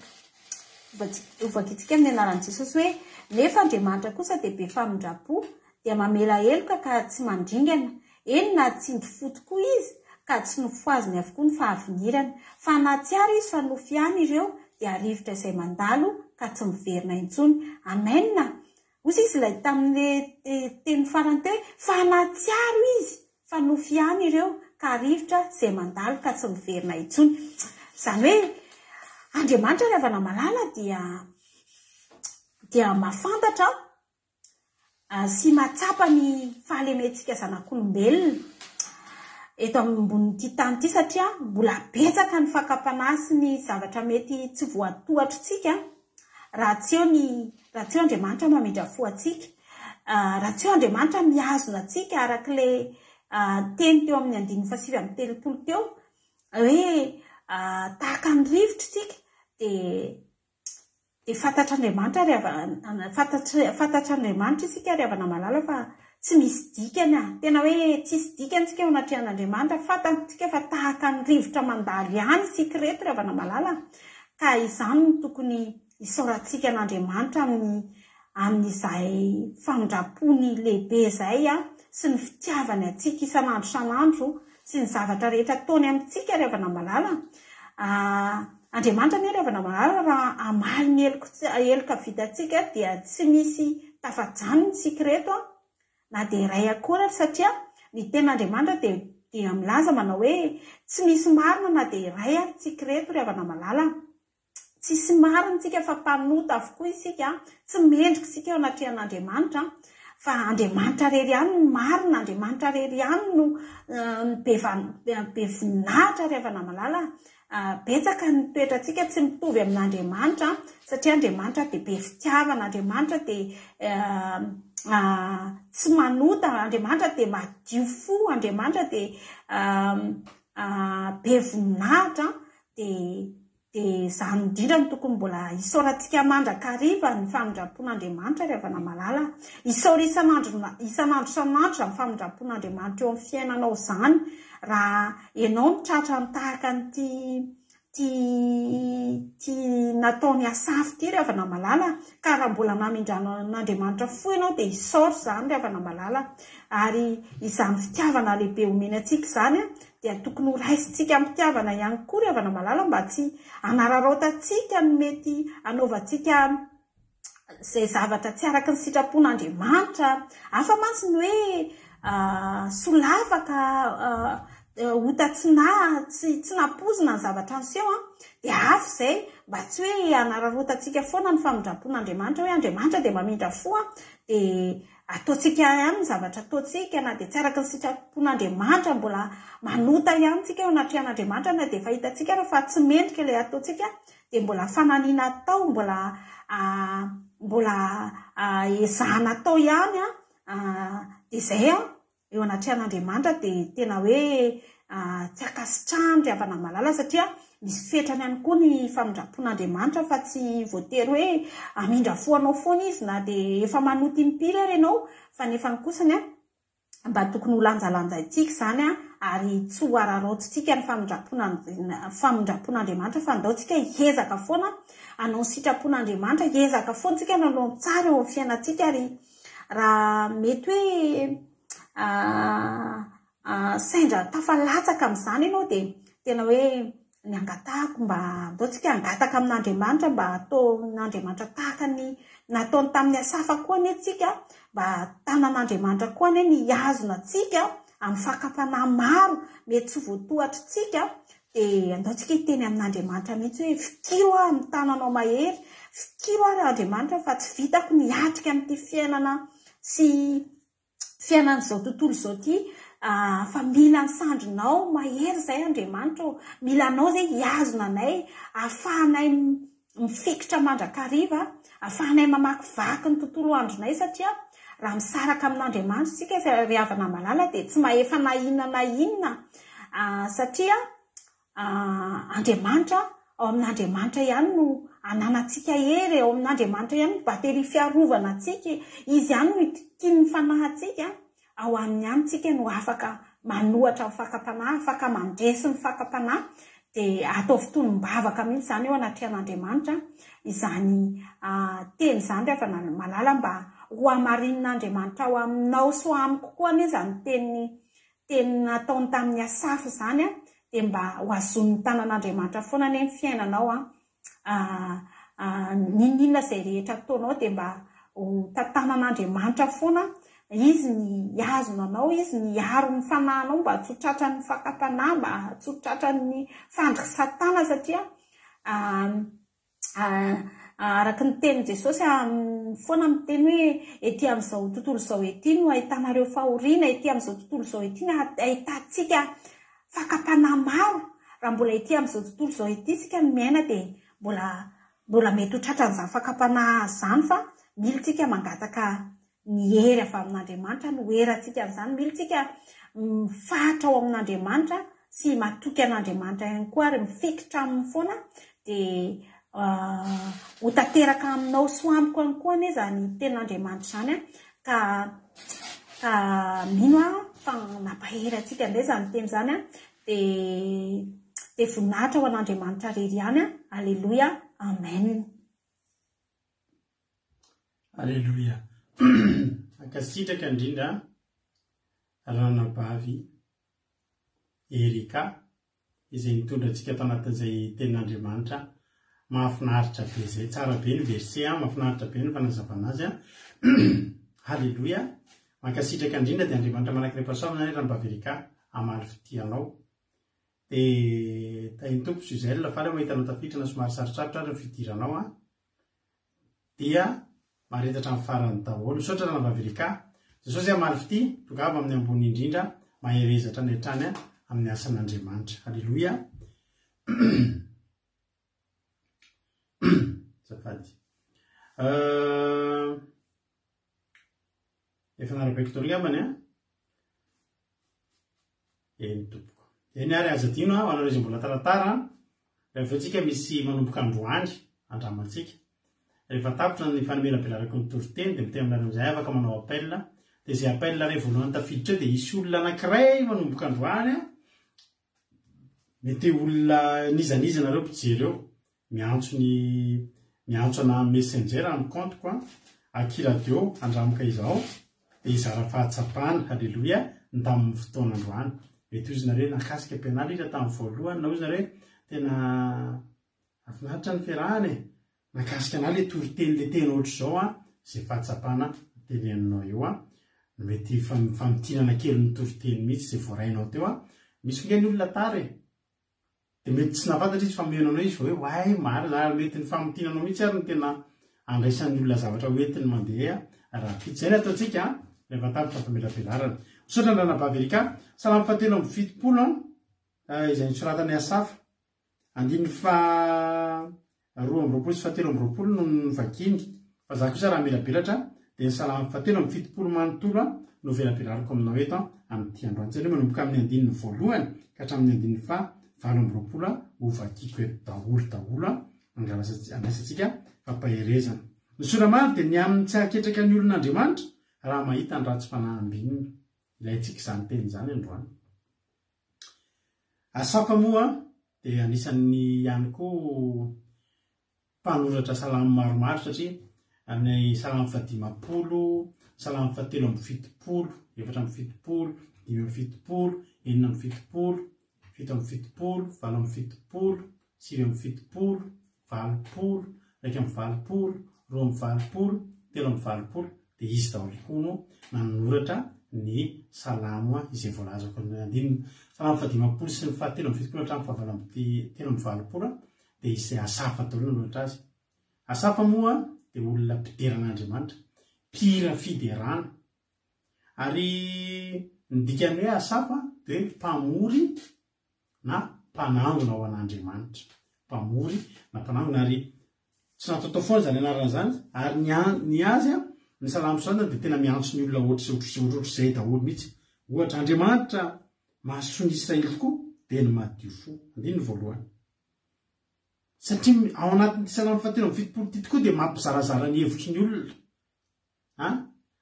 ovakitsika amin'ny anaran'i Jesosy hoe nefa Andriamanitra kosa de be famindrapo dia mamela heloka ka tsy mandringana eny na tsindry fo tokoa izy ka tsy nofoaziny avokoa ny fahavinirana fa natsiaro izy fa nofiany ireo dia arivotra izay mandalo ka tsy miverina intsony. Amen. Ozy izy ilay tamin'ny teny farany teo fa natsiaro izy fa nofiany ireo ka arivotra izay mandalo ka tsy miverina intsony. Zany hoe Andriamanitra rehefa namalala dia mafantatra sy matsapa ny fahalementsika zanak'olombelona eto ambonin'ity tany ity satria mbola betsaka ny fakapanahy sy ny zavatra mety tsy voatohatro tsika raha tsy eo Andriamanitra mamindra fo atsika, raha tsy eo Andriamanitra miazona atsika arak'ilay teny teo amin'ny 7:30 teo hoe tahaka ny rivotra tsika de fantatr'Andriamanitra isika rehefa namalala fa tsy misy dikany tena hoe tsisy dikany tsika eo anatrehan'Andriamanitra fantatsika fa tahaka ny rivotra mandalo ihany sikreto rehefa namalala ka izany no tokony isaorantsika an'Andriamanitra amin'izay famindrapony lehibe zay sy ny fitiavany atsika isan'andro sy ny zavatra rehetra ataony amintsika rehefa namalala. Andriamanitra ny rehefa namalala raha amaly ny heloka vitatsika dia tsy misy tafajany ny sikreto na de iray akory satria ny ten'Andriamanitra dia milaza manao hoe tsy misy marina na de iray sikreto rehefa namalala. Tsisy marina tsika fa mpanota avokoa isika tsy mendrika isika eo anatrehan'Andriamanitra fa Andriamanitra rery ihany no marina, Andriamanitra rery ihany no be voninahitra rehefa namalala betsaka ny toetrantsika tsy mitovy amin'Andriamanitra satria Andriamanitra dia be fitiavana, Andriamanitra dia tsy manota, Andriamanitra dia madio fo, Andriamanitra dia be voninahitra dia izany indrindra no tokony mbola isaorantsika mandrakariva ny famindrapon'Andriamanitra rehefa namalala. Isaora isan'andro isan'andro ny famindrapon'Andriamanitra eo amin'ny fiainanao izany. Raha ianao mitratra mitahaka ty nataony asafy ty rehefa namalala, ka raha mbola namindrano n'Andriamanitra fo ianao dia isaory izany rehefa namalala. Ary izany fitiavana lehibe omena antsika izany dia tokony ho raisintsika amin'ny fitiavana ihany koa rehefa namalala mba tsy hanararaotantsika ny mety anaovantsika izay zavatra tsy araka ny sitrapon'Andriamanitra. Hafa mantsy ny hoe solavaka tsy napozina ny zavatra niseho dia hafa izay mba tsy hoe hanararotantsika foana ny famindrapon'Andriamanitra hoe Andriamanitra dia mamindra fo dia ataontsika ihany ny zavatra ataontsika na dia tsy araka ny sitrapon'Andriamanitra mbola manota ihany tsika eo anatrehan'Andriamanitra na dia fahitantsika rehefa tsy mendrika ilay ataontsika dia mbola fananiana atao, mbola ezahana atao ihany dia izay eo anatrehan'Andriamanitra dia tena hoe tsy akasitrahany rehefa namalala satria misy fetrany ihany koa ny famindrapon'Andriamanitra fa tsy voatery hoe amindra foanao foana izy na dia efa manoty impiry ary ianao fa nefa ny kosany mba tokony ho lanjalanjaintsika izany ary tsy ho araraotintsika ny famindrapon'Andriamanitra fa andaontsika hiezaka foana hanao ny sitrapon'Andriamanitra, hiezaka foana tsika nanao tsara eo amin'ny fiainantsika. Ary raha mety hoe saindra tafalatsaka amin'izany ianao dia tena hoe ny angatahako mba andaontsika angataka amin'Andriamanitra mba ataon'Andriamanitra tahaka ny nataony tamin'ny asafa koa ny antsika, mba tanan'Andriamanitra koa ny azona antsika amin'ny fakapanahy maro mety tsy voatoatritsika dia andaontsika hiteny amin'Andriamanitra mihitsy hoe fikiro amin'ny tananao mahery, fikiro ary Andriamanitra fa tsy vitako niatrika amin'ity fiainana sy fiainan'izao tontolo izao ity fa mila ny sandrinao mahery izay Andriamanitra, mila anao izay hiazona anay, ahafahanay mifikitra mandrakariva, ahafahanay mamakivaky ny tontolo andronay satria raha misaraka amin'Andriamanitra isika rehefa namalala dia tsy mahefa na inona satria Andriamanitra, ao amin'Andriamanitra ihany no ananantsika hery, ao amin'Andriamanitra ihany no batery fiarovana antsika, izy ihany no itiky ny fanahintsika, ao aminy ihany tsika no afaka manohatra ny fakapanahy, afaka mandresy ny fakapanahy dia atao fotonim-bavaka mihitsy izany eo anatrehan'Andriamanitra izany teny izany rehefa namalala mba ho hamarin'Andriamanitra ao aminao sy ho amiko koa anie izany teny nataony tamin'ny asafa izany dia mba ho azon'ny tanan'Andriamanitra foana ny fiainanao ninona izay rehetra ataonao dia mba ho tantanan'Andriamanitra foana, izy ny azona anao, izy ny aro ny fanahinao mba tsotratra ny fakapanahy, mba tsotratra ny fandriky Satana satria araka ny tenin' Jesosy foana miteny hoe ety amin'izao tontolo izao ety no ahitanareo fahoriana, ety amin'izao tontolo izao ety no ahitantsika fakapanahy maro. Raha mbola ety amin'izao tontolo izao ety isika ny miaina dia mbola mety ho tratra n'izany fakapanahy izany fa mila tsika mangataka ny hery avy amin'Andriamanitra, no herantsika amin'izany, mila tsika mifahatra ao amin'Andriamanitra sy matoky an'Andriamanitra ihany koa ary mifikitra aminy foana dia ho tanteraka aminao sy amiko ihany koa anie izany ten'Andriamanitra izany ka mino fa nampahery antsika indray izany teny izany dia voninahitra ho an'Andriamanitra rery ihany. Alleluia, amen. Alleluia. Ankasitraka indrindra ranabavy Erika izay nitondra antsika tao anatin'izay tenin'Andriamanitra. Mahafinaritra be izay, tsara be ny verset mahafinaritra be ny fanazavana azy Halleluia. Mankasitraka indrindra dia Andriamanitra manankiray mpahasoavana ranabavy Erika hamaly fitianao dia tainy tompo Suzel lafaly mahitanao tafiditra somary sarotsarotra ary ny fidiranao dia maharetatra amin'ny farany daholo. Misaotra ranabavy Erika, Jesosy hamaly fity tongava amin'ny ambony indrindra maherezatra ny hatrany amin'ny asan'Andriamanitra. Halleluia. zafady efa narabaiko tolo ngambany a eny tompoko eny ary aza dino a anareo izay mbola taratara rehefa atsika misy manomboka androany andramantsika rehefa tapitra ny fanomelabelarako ny toriteny dia miteny aminareo amizay afaka manao appel dia izay appel rehe voalohany tafiditra eo dia isy olona anankiray manomboka androany a mety olona nizaniza nareo mpijery eo miantso ana messenger amin'ny compte akiradio andramoka izao dia izara fahatsapana halleloia tamin'ny fotoanandroany mety ozy nareo nakasika ampianary izy tamin'ny voalohany na ozy nareo tena afinaritra ny fiarahany nakasika ana le toriteny le tena ohatr' izao zay fahatsapana teneninao eo mety famitinana kely ny toriteny mihitsy zay voarainao teo misy ngeny olona tary dia mety tsy nafantatra izy famoenanao izy hoe way mary na mety ny famitinanao mihitsy ary ny tena andraisan'ny olona zavatra hoentiny mandeha raha zay ny ataontsika rehefa tapitra famelabelaarana misaotra ny ranabaverika salamy fahatelo amby fitopolo izay nisoratany Asafa andiny roa amby roapolo sy fahatelo amby roapolo no nivakiny fa za kosa raha melabelatra dia salamy fahatelo amby fitopolo manontolo no velabelarako aminao eto amin'ity androany zany hoe manomboka amin'ny andininy voalohany ka hatramin'ny andininy valo amby roapolo ho vakiko eto daholo andraisantsika fampaherezana ny soramary dia ny amin'ny tsy haketraka ny olon'Andriamanitra raha mahita ny ratsy fanahambininy ilayntsika izany teny izany androany. Asafa moa dia anisan'ny ihany koa mpanoratra salamy maromaro satria amin'ny salamy fadimapolo, salamy fahatelo amby fitopolo, efatra amby fitopolo, dimy amby fitopolo, enina amby fitopolo, fito amby fitopolo, valo amby fitopolo, sivy amby fitopolo, valopolo, raika amby valopolo, roa amby valopolo, telo amby valopolo dia izy daholo koa no nanoratra ny salamo izay voalazako andininy salamy fadimapolo sy ny fahatelo amby fitopolo hatramin'ny fahavalo amby telo amby valopolo dia izay Asafa daholo nanoratra azy. Asafa moa dia olona mpideran'Andriamanitra, mpihira fiderana ary ny dikany hoe Asafa dia mpamory na mpanangona ao an'Andriamanitra, mpamory na mpanangona ary tsy nataotao foana zany anarana zany ary ny azy ny salamo zany dia tena miantso ny olona ohatr'izay daholo mihitsy ohatra Andriamanitra mahasoa ny Israely tokoa dia ny madio fo andiny voalohany satria ao anatin'ny salamo fahatelo amby fitopolo ty tokoa dia mampizarazara ny hevitry ny olona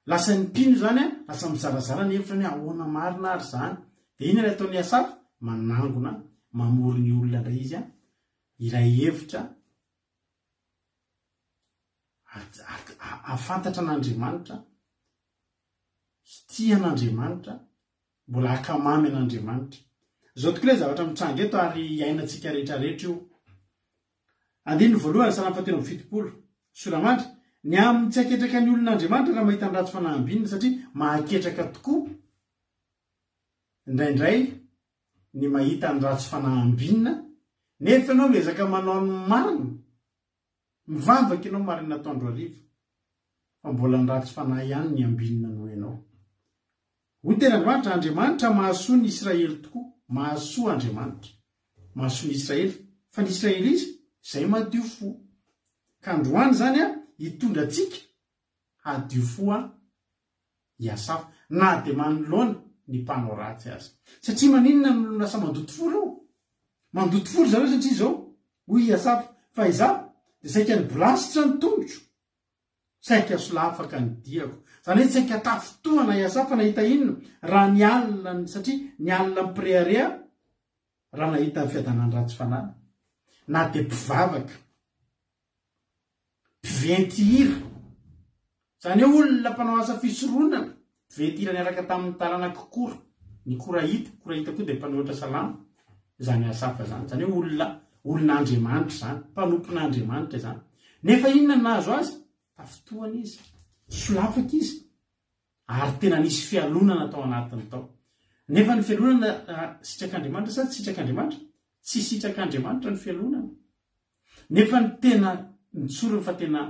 lasa ny mpino zany lasa mizarazara ny hevitra ny ahoana marina ary zany dia iny ilay ataon'ny Asafa manangona mamory ny olona indray izy iray hevitra afantatra an'Andriamanitra, hitia an'Andriamanitra, mbola akamamy an'Andriamanitra. Zao tokoa ilay zavatra mitranga eto ary iainantsika rehetrarehetra io. Andininy voalohany salamy fahatelo amby fitopolo, soramandry ny amin'ny tsy haketraka ny olon'Andriamanitra raha mahita ny ratsy fanahambinina satria mahaketraka tokoa indraindray ny mahita ny ratsy fanahambinina nefa ianao miezaka manao ny marina mivavaka ianao marina atao androariva fa mbola ny ratsy fanahy ihany ny ambinina no ianao. Hoy tena Andriamanitra mahasoa ny Israely tokoa, mahasoa Andriamanitra mahasoa ny Israely fa ny Israely izy izay madio fo ka androany zany hitondra antsika hadio fo i Asafa na dia manoloana ny mpanao ratsy azy satria maninona no lasa mandoto folo zareo satria izao hoy Asafa fa izaho dia saika ny bolasitra ny tongotro saika solafaka ny diako zany hoe saika tafotoana i Asafa nahita inona raha ny alina satria ny alina miprearea raha nahita ny fiadanany ratsy fanahy na dia mpivavaka mpiventy-hira zany hoe olona mpanao asa fisoronana mpiventy-hira niaraka tamin'ny taranaka kora ny korahita koa dia mpanohitra salama zany Asafa zany hoe olon'Andriamanitra zany mpanompon'Andriamanitra zany nefa inona nahazo azy tafotoana izy solafaka izy ary tena nisy fialonana tao anatiny tao nefa ny fialonana sitrak'Andriamanitra sa tsy sitrak'Andriamanitra tsy sitrak'Andriamanitra ny fialonana nefa ny tena nitsorony fa tena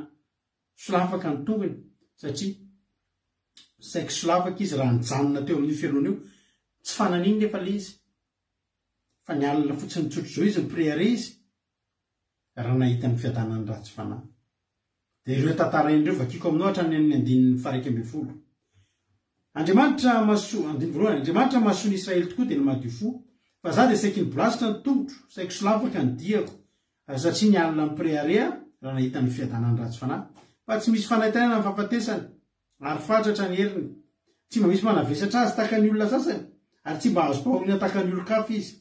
solafaka ny tongony satria saika solafaka izy raha nijanona teo amin'ny fialonana io tsy fananiny nefa le izy fa ny alina fotsiny tsotro zao izy nypreare izy raha nahita ny fiadanany ratsy fanahy dia ireo tantara indreo vakiko aminao hatrany amin'ny andininy faraiky ambin'ny folo. Andriamanitra mahasoa ny Israely tokoa dia ny madio fo fa za dia saiky ny bolasitra ny tongotro saiko solavaka ny diako satria ny alina nyprearea raha nahita ny fiadanany ratsy fanahy fa tsy misy fanaitaina amin'ny fahafatesany ary fatratra ny heriny tsy mba misy manavesatra azy taka ny olona sasany ary tsy mba azo pahoriana taka ny olo-kafa izy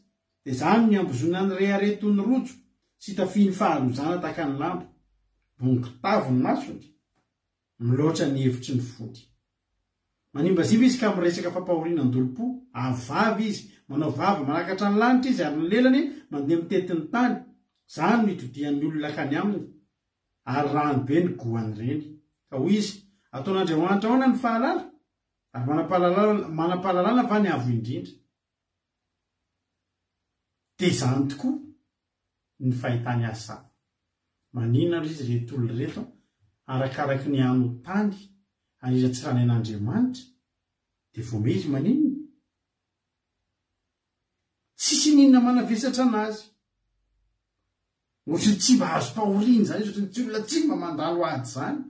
dia izany ny ambozona ny reharetony rojo sy tafiny faharojana taka ny lambo bonikitavo ny masony miloatra ny hevitry ny fody. Manimbaziva izy ka miresaka fampahoriana an-dolo-po avavy izy manao vava manakatra ny lanitra izy ary ny lelany mandeha mitetin'ny tany izany no hitodian'ny olona kany aminy ary rano be ny goany reny ka hoy izy ataon'Andriamanitra ahoana ny fahalala ary manampahalalana va ny avo indrindra. Dia izany tokoa ny fahitany asa manina ry izy reto olona reto arakaraky ny ano tany anira tsy ranain'Andriamanitra dia vao izy maninona tsisy ninona manavesatra anazy ohatrany tsy mba azo pahoriana zany izy ohatrany tsy olona tsy mba mandalo ady zany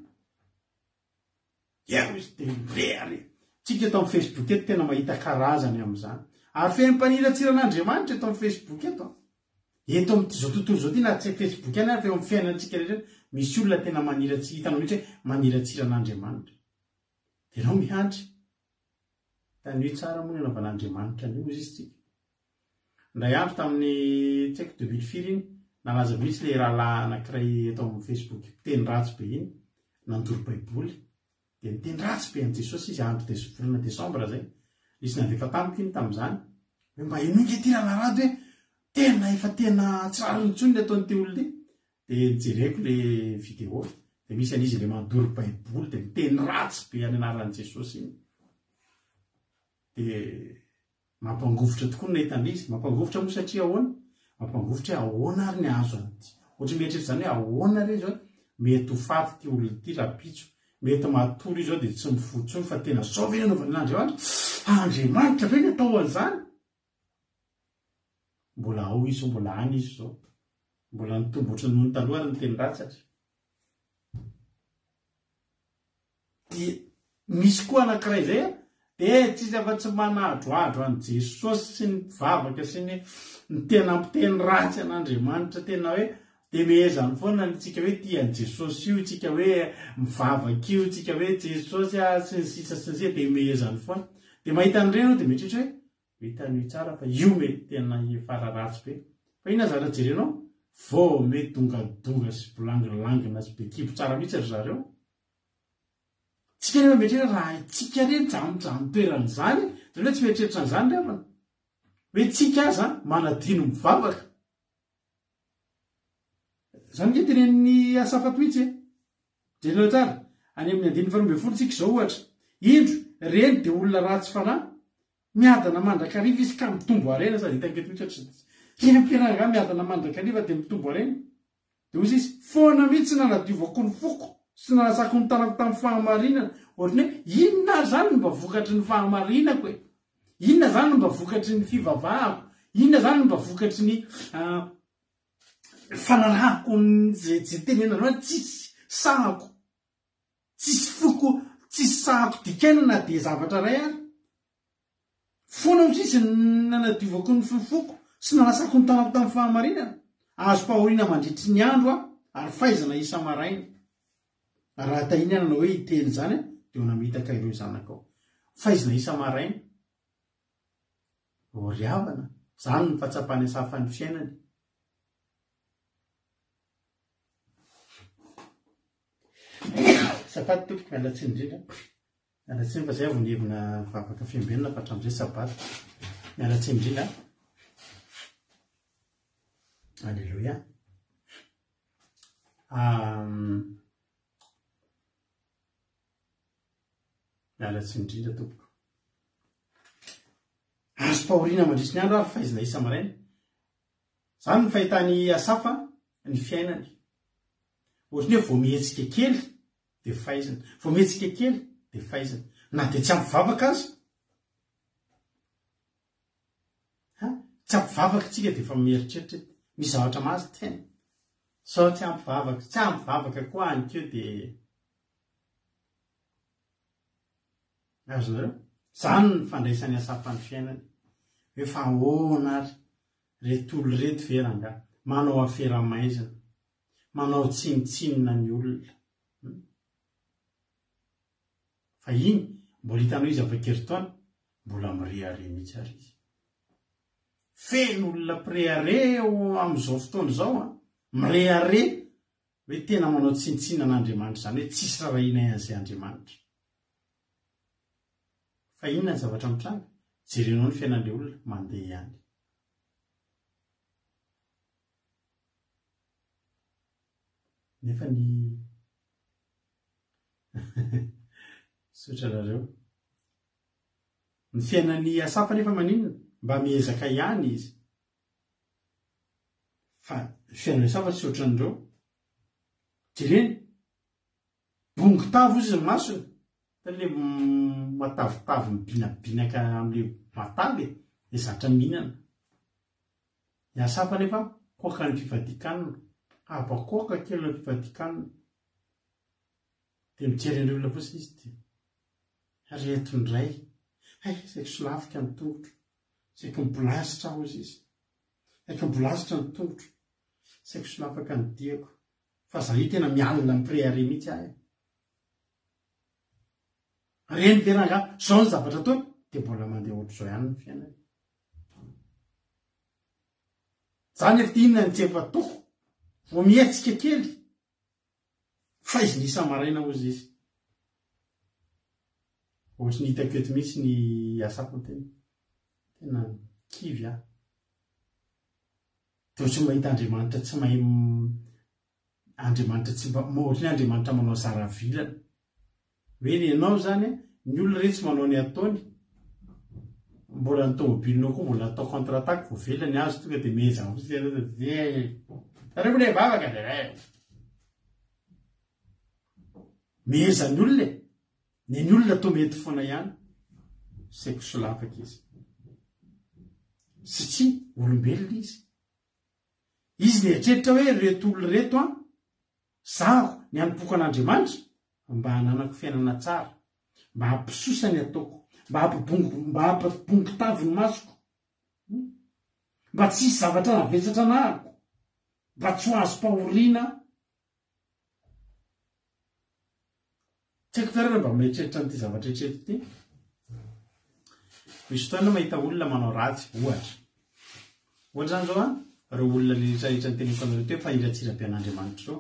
eo izy dia reare tsika eto amin'ny Facebook eto tena mahita karazany amin'izany ary fehim-paniratsiran'Andriamanitra eto amin'ny Facebook eto amin'izao tontolo izao ty na tsy Facebook any ary fa eo amin'ny fiainantsika rehetra misy olona tena maniratsy hitanao mihitsy hoe maniratsiran'Andriamanitra dia ianao miandry tany hoe tsara moa ny anaovan'Andriamanitra ny ozy izy tsika. Indray andro tamin'ny tsy haiko 2004 iny nalaza mihitsy ilay rahalahy anankiray eto amin'ny Facebook teny ratsy be iny nandoro baiboly dia niteny ratsy be an' Jesosy izy andro volana desambra zay izy nandefa tamiko iny tamin'izany hoe mba inoika ty raharahady hoe tena efa tena tsara nitsony le ataon'ity olona ity dia nijereko le vidéo dia misy an'izy ilay mandoro baiboly dia miteny ratsy be any anaran'i Jesosy iny dia mampangovotra tokoa ny nahitan'izy mampangovotra moa satria ahoana mampangovotra hoe ahoana ary ny azo an'ity ohatry mieritreritra izany hoe ahoana re zao mety ho faty ty olona ity rapitso mety matory izy ao dia tsy mifotsony fa tena zao ve nanaovan'Andriamanitra ve ny atao an'izany mbola ao izy mbola any izy zao mbola nitombotra noho ny taloha ary ny teny ratsatra. Dia misy koa anankiray zay dia tsisy afa-tsy manadroadro an'i Jesosy sy ny mpivavaka sy ny tena ampiteny ratsy an'Andriamanitra tena hoe dia mihezany foana tsika hoe tian'i Jesosy io tsika hoe mivavaka io tsika hoe Jesosy sy ny sisa sy ny sisa dia mihezany foana dia mahita an'ireny dia mieritreritra hoe hitany tsara fa io mety tena fararatsy be fa ina zara jerenao vao mety dongadonga sy bolangilangina sy be kibo tsara mihitsy ry zareo tsika rehefa mieritreritra raha tsika reny jamodrano toeran'izany zareo tsy mieritreritra n'izany revana hoe tsika aza manadino mivavaka zany nge tenen'ny asafato mihitsy jerenao tsara any amin'ny andiny faharoa ambin'ny folo tsika izao ohatra indro reny dia olona ratsy fanahy miadana mandrakariva izy ka mitombo arena sady hitanketo mihitsy rempiaranga miadana mandrakariva dia mitombo arena dia ozy izy foana mihitsy nanadiovako ny foko sy nalasako ny tanako tamin'ny fahamarinana ohatrany hoe inona zany no mba vokatry ny fahamarinako e inona zany no mba vokatry ny fivavahako inona zany no mba vokatry ny fanarahako zay tenenana tsisy sahako tsisy foko tsisy sahako dikaina na dia zavatra ray ary foana mitsisy nanadiovako ny fifoko sy nalasako ny tanako tamin'ny fahamarinana azo pahoriana mandritry ny andro ary fahaizana isa maraina raha tahiny ananao hoe hiteny zany dia ho namitaka ireo zanakao fahaizana isa maraina oriavana zany ny fahatsapany asafany fiainany. Safady tompoko mialatsiny indrindra mialatsiny fa zay avy nihevina vavaka fiambenana fa hatramin'izay sabato mialatsiny indrindra alleluia. Mialatsiny indrindra tompoko azo pahoriana mandritry ny andro ary fahaizana isa maraina zany ny fahitany asafa ny fiainany ohatrany hoe vao mihetsika kely dia fahaizana vao mihetsika kely dia fahaizana na dia tsy ampivavaka azy tsy ampivavaka tsika dia efa mieritreritra misy zavatra mazy tena sao tsy ampivavaka koa any keo dia azo nareo zany ny fandraisan'ny asafany fiainany hoe fa ahoana ary retolo reto veranga manao aferamaizina manao tsinitsinina ny olona fa iny mbola hitanao izy avakeritaona mbola mirehare mihitsy ary izy feno olona pirehare amin'izao fotoana izao a mirehare hoe tena manao tsinitsinina an'Andriamanitra zany hoe tsisy rarahina an'izay Andriamanitra fa inona ny zavatra mitranga jerenao ny fiainan'ilay olona mandeha ihany nefa ny sotra nareo ny fiainan'ny asafa nefa maninona mba miezaka ihany izy fa fiainan'ny asafa tsy ohatran'ireo jereny bongo tavo izy ny masony tale matavitavo mibinabinaka amin'le mataly dia zatra mihinana ny asafa nefa koaka ny fivadikanina abakoaka kely ny fivadikanina dia mijery an'ireo olona fotsiny izy dia retondray saiko solafika ny tongotro saiko mibolasitra aho izy izy saiko mibolasitra ny tongotro saiko solafaka ny diako fa za io tena mialina mipirehare mihitsy ahy reny veranga zao ny zavatra toy dia mbola mandeha ohatr'izao ihany ny fiainany zany efa inona ny tsy efa toko vo mihetsika kely fa izy nisa maraina ozy izy ohatra ny hitako eto mihitsy ny asafo tena kivy ah dia tsy mahita Andriamanitra tsy mahay Andriamanitra tsy ohatra ny Andriamanitra manao zaravilana hoe ianao zany ny olona rehetra tsy manao ny ataony mbola ny tomobilinao koa mbola atao contre-attaque vo velany azo tonga dia meza reo le vavaka meza ny olona ny olona to mety foana ihany saiko solafaka izy satria olombelona izy nieritreritra hoe reto olo reto a zaho ny anompoka an'Andriamanitra mba hananako fiainana tsara mba hampisosa ny ataoko mba hampibongo tavy ny masoko mba tsy hisy zavatra navetsatra anahako mba tsy ho azo mpahoriana tsy haiko tarana mba mieritreritra n'ity zavatra etreto ity misy fotoana mahita olona manao ratsy ohatra zany zao a reo olona rehetrarehetra ny teniko anareo teo fa iratsira-pian'Andriamanitra zao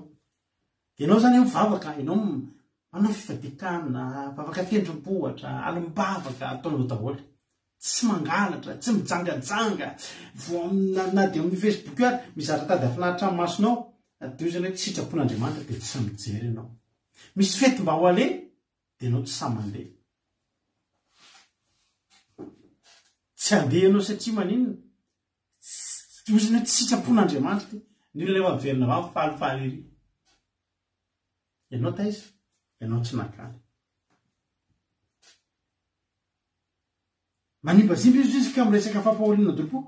ianao zany mivavaka ianao manao fivadikana vavaka tendrom-bohatra alim-bavaka ataonao daholo tsy mangalatra tsy mijangajanga na dia amin'ny Facebook ary mizara tady afinaritra amin'ny masonao dia zany hoe tsy sitrapon'Andriamanitra dia tsy mijery ianao misy fety mba ho ale dia ianao tsy samandeha tsy andeha ianao satria maninona ozany hoe tsy sitrapon'Andriamanitra ny olona efa miverina vavy falifaly ery ianao taiza ianao tsy nakany manimbazimba izy ka miresaka fampahoriana dolopo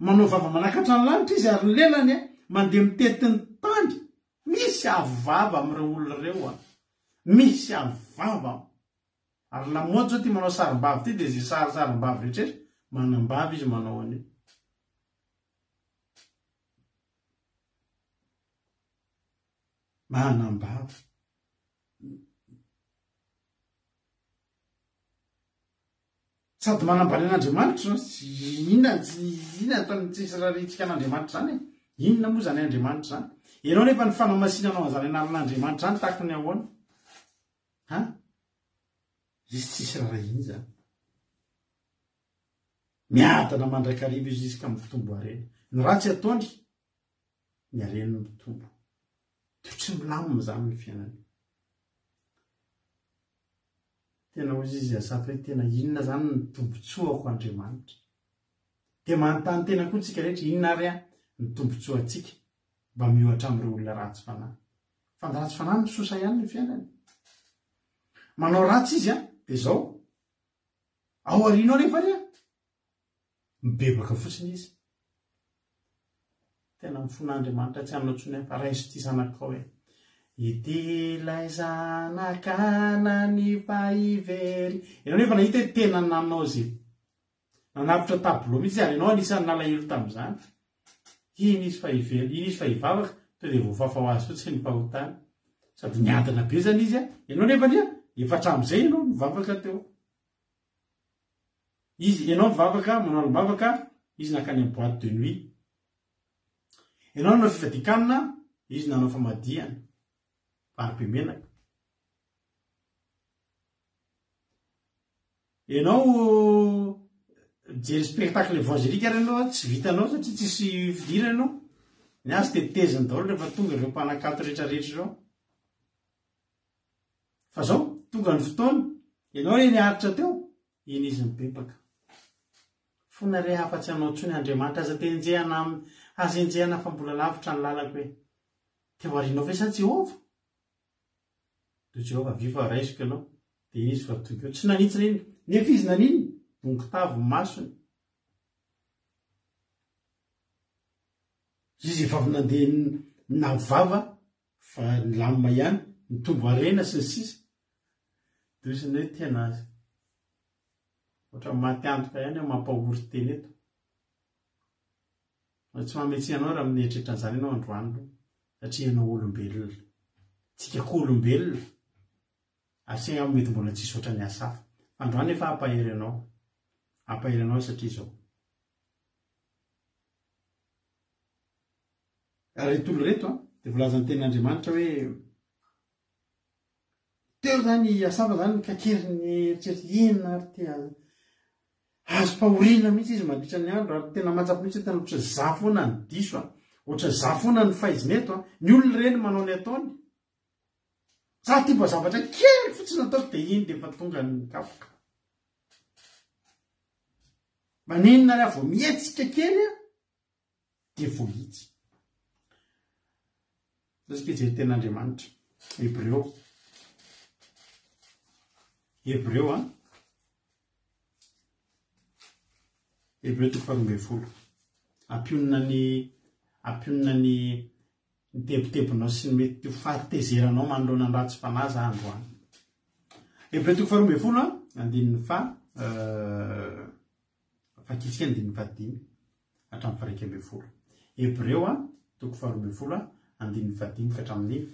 manao vava manakatra ny lanitra izy ary ny lelany mandeha mitetin'ny tany misy avava amin'ireo olona ireo misy avava ary lamody zao ty manao sarim-bavy ty dia zay sarim-bavy rehetrrehetra manam-bavy izy manao an'io manam-bavy sady manambany an'Andriamanitra inona ataony tsisy raharitsika an'Andriamanitra zany inona moa zany Andriamanitra zany ianao nefa ny fanamasinanao an'izany anaran'Andriamanitra zany tahaka ny ahoana izy tsisy raharahiny zany miadana mandrakariva izy ka mitombo arena ny ratsy ataony ny arena mitombo dia tsy milamina zany ny fiainany tena ozy izy asafa hoe tena inona zany ny tombotsoako Andriamanitra dia manontany tena koa tsika rehetra inona ary ny tombotsoa atsika mba miohatra amin'ireo olona ratsy fanahy fa ny ratsy fanahy misosa ihany ny fiainany manao ratsy izy dia zao ao arianao nefa mibebaka fotsiny izy tena mifon'Andriamanitra tsy hanao tsony fa raiso ty zanaka hoe ity ilay zanakana ny faivery. Ianao nefa nahita hoe tena nanao zay nanapitra tablo mihitsy ary ianao anisany nalahelo tamin'izany. Iny izy faivery, iny izy faivavaka to dia voafafa ho azy fotsiny ny fahotany sady niadana be zany izy a. Ianao nefa nia efa hatramin'izay ianao mivavaka teo. Izy ianao mivavaka manao mivavaka izy nakany amin'ny boîte de nuit. Ianao nanao fifadikanina izy nanao famadihana varim-pimenaka. Ianao jery spectacle évangélique ary ianao tsy vitanao satria tsisy fidirana ianao. Ny azy teteziny daholo rehefa tonga ireo mpanakato rehetrarehetra izao. Fa zao tonga ny fotoana ianao re niaritra teo iny izy mibebaka. Fona re hafa-tsy hanao tsony Andriamanitra aza enjehana fa mbola lavitra ny lalako hoe teo arinao ve sa Jehova? Do Jehova viva raisiko ianao dia izy fa tonga eo tsy nanitsy reny nefa izy naniny bonkitavo masony. Izy efa nandeha navava fa nilamina ihany nitombo arena sy ny sisa. Dia izy hoe tena azy ohatra maty antoka ihany aho mampahory teny eto. Tsy mametsy ianao raha mieritreritra an'izany ianao androany satria ianao olombelona. Tsika koa olombelona asiana mety mbola tsisy oatra ny asafa. Androany efa ampahery anao satria izao. Ary tolo reto dia volazan'ny tenin'Andriamanitra hoe teo zany asafa zany kakeriny eritreritry inona ary tia azo mpahoriana mihitsy izy mandritra ny andro ary tena matsapa mihitsy tena ohatry za foana ny diso ohatry za foana ny faiziny eto ny olona reny manao ny ataony. Za tia mba zavatra kely fotsiny ataoko dia iny dia efa tonga ny kapoka. Maninona ary vao mihetsika kely dia vohitsy. Zasika jery tenin'Andriamanitra. Hebreo toko 12. Ampionana ny tebotebonao sy ny mety fahatezeranao manoloana ny ratsy fanahy androany. Hebreo toko 12 andininy fakitsika andininy 5 hatramin'ny 1. Hebreo toko 12 andininy 5 ka hatramin'ny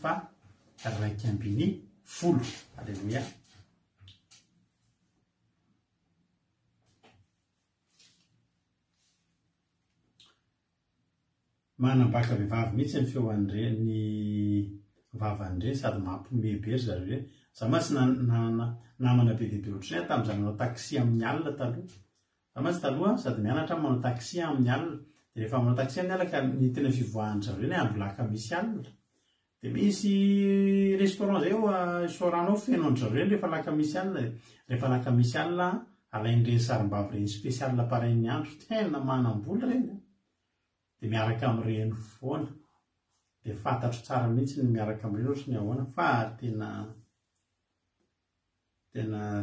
1. Aleluia. Manambaka vehivavy mihitsy ny feoan'ireny vavan'ireny sady mampiomebery zareo ireny. Za matsy namana be dehibe ohatrany tamin'izany manao taxi amin'ny alina taloha. Za matsy taloha sady mianatra manao taxi amin'ny alina. Dia rehefa manao taxi amin'ny alina ka ny tena fivoahan'ny zareo ireny ambolaka misy alina. Dia misy restaurant zay soranao fenon'ny zareo ireny rehefa laka misy alina. Rehefa laka misy alina alain'ireny sarim-bavy ireny spesialina pareilly andro tena manam-bola ireny. Dia miaraka amin'ireny foana. Dia fantatro tsara mihitsy ny miaraka amin'ireny ohatry ny ahoana fa tena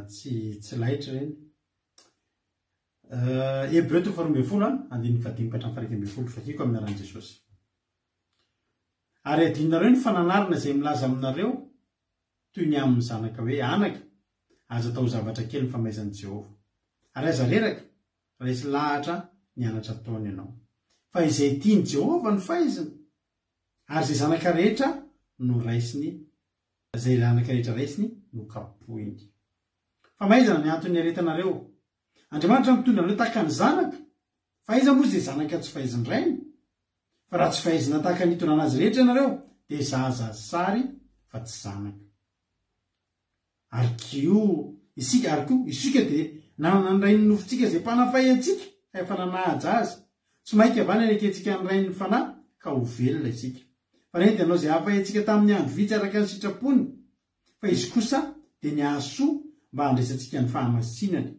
tsy laitra ireny. Hebreo toko 12 andininy 5 ka hatramin'ny 1. Vakiko amin'ny anaran'i Jesosy. Ary adinonareo ny fananarana izay milaza aminareo toy ny amin'ny zanaka hoe anaka aza atao zavatra kely ny famaizan'i Jehova. Ary aza reraka raisy lahatra ny anatra ataony ianao. Fa izay tiany Jehova ny fahaizana ary izay zanaka rehetra raisiny no kapohiny. Famaizana ny antony aretanareo. Andriamanitra mitondra anareo tahaka ny zanaka. Fahaiza moa izay zanaka tsy fahaiziny rainy. Fa raha tsy fahaizina tahaka ny hitondrana azy rehetra ianareo dia zazasary fa tsy zanaka. Ary koa isika dia nanana ny rainy nofontsika izay mpanafay antsika efa nanaja azy. Tsy mainka avana rekentsika ny rainy fanahy ka ho velona isika. Fa reny dia anao izay afay antsika tamin'ny andro vitsy araka ny sitrapony. Fa izy kosa dia niahasoa mba handresantsika ny fahamasinany.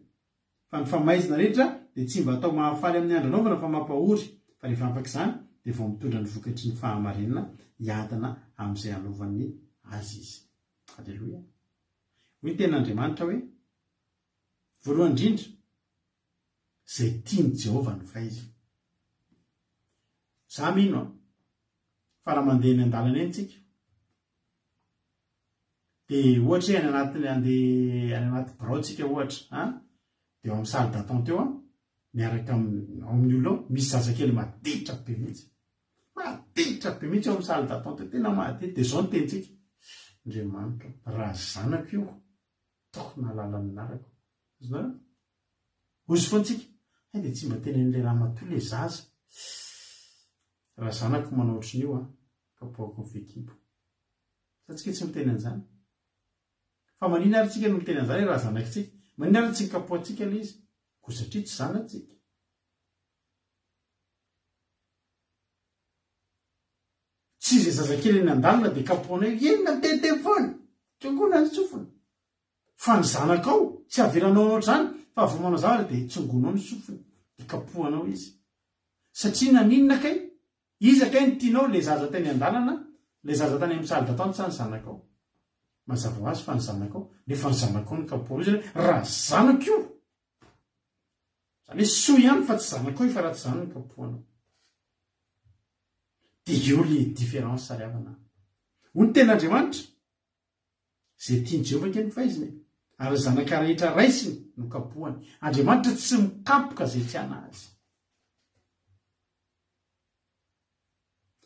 Fa ny famaizina rehetra dia tsy mba atao mahafaly amin'ny andro anaovana fa mampahory. Fa rehefa afaka izany dia vao mitondra ny vokatry ny fahamarinana hiadana amin'izay anaovany azy izy. Aleluia. Hoy tenin'Andriamanitra hoe voalohany indrindra izay tiany Jehova ny fahaizana. za mino fa raha mandeha ny andalana eny tsika dia ohatra hoe any anaty braotsika ohatra dia eo amin'ny salle d'attente eo miaraka amin'ny olona misy zazakely maditra be mihitsy eo amin'ny salle d'attente tena maditra dia zao ny tentsika Andriamanitra raha zanako io taoko nalala ninarako zona ozy foantsika dia tsy mba tena n'ilay raha matoa ilay zaza raha zanako manao ohatrin'io kapohako ny fekibo satsika tsy miteny an'izany fa manina ary tsika no miteny an'izany raha zanakitsika manina ary tsy nikapohantsika ilay izy ko satria tsy zanatsika tsy izay zazakely eny andalina dia kapohana enina telefony tsongona ny sofina fa ny zanakao tsy averanao ohatr'izany fa vomanao zavatra dia tsongonao ny sofina dia kapohanao izy satria naninona kay iza kay ny tianao ilay zaza teny andalana ilay zaza tany amin'ny salle d'attente sa ny zanakao mazava ho azy fa ny zanakao nefa ny zanakao ny kapohana izy raha zanako io zany hoe soa ihany fa tsy zanakao io fa raha tsy zany ny kapohanao dia eo le différence sariavana ho ny ten'Andriamanitra zay tiany Jehovah nke ny fahaiziny ary zanaka rehetra raisiny no kapohany Andriamanitra tsy mikapoka zay tiana azy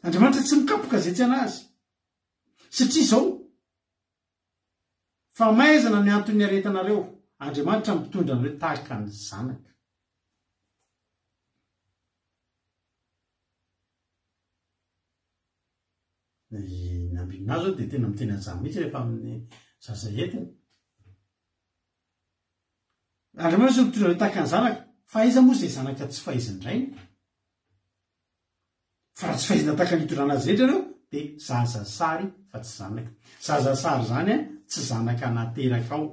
Andriamanitra tsy mikapoka zay tiana azy satria izao fa maizana ny antony aretanareo Andriamanitra mitondra anareo tahaka ny zanaka ny ambininazy zao dia tena miteny an'izany mihitsy rehefa amin'ny zaza entiny Andriamanitra sy mitondra anareo tahaka ny zanaka fa iza moa izay zanaka tsy fahaizindrainy fa raha tsy fahaizina tahaka nitondrana azy rehetra ireo dia zaza sary fa tsy zanaka zaza sary zany tsy zanaka nateraka ao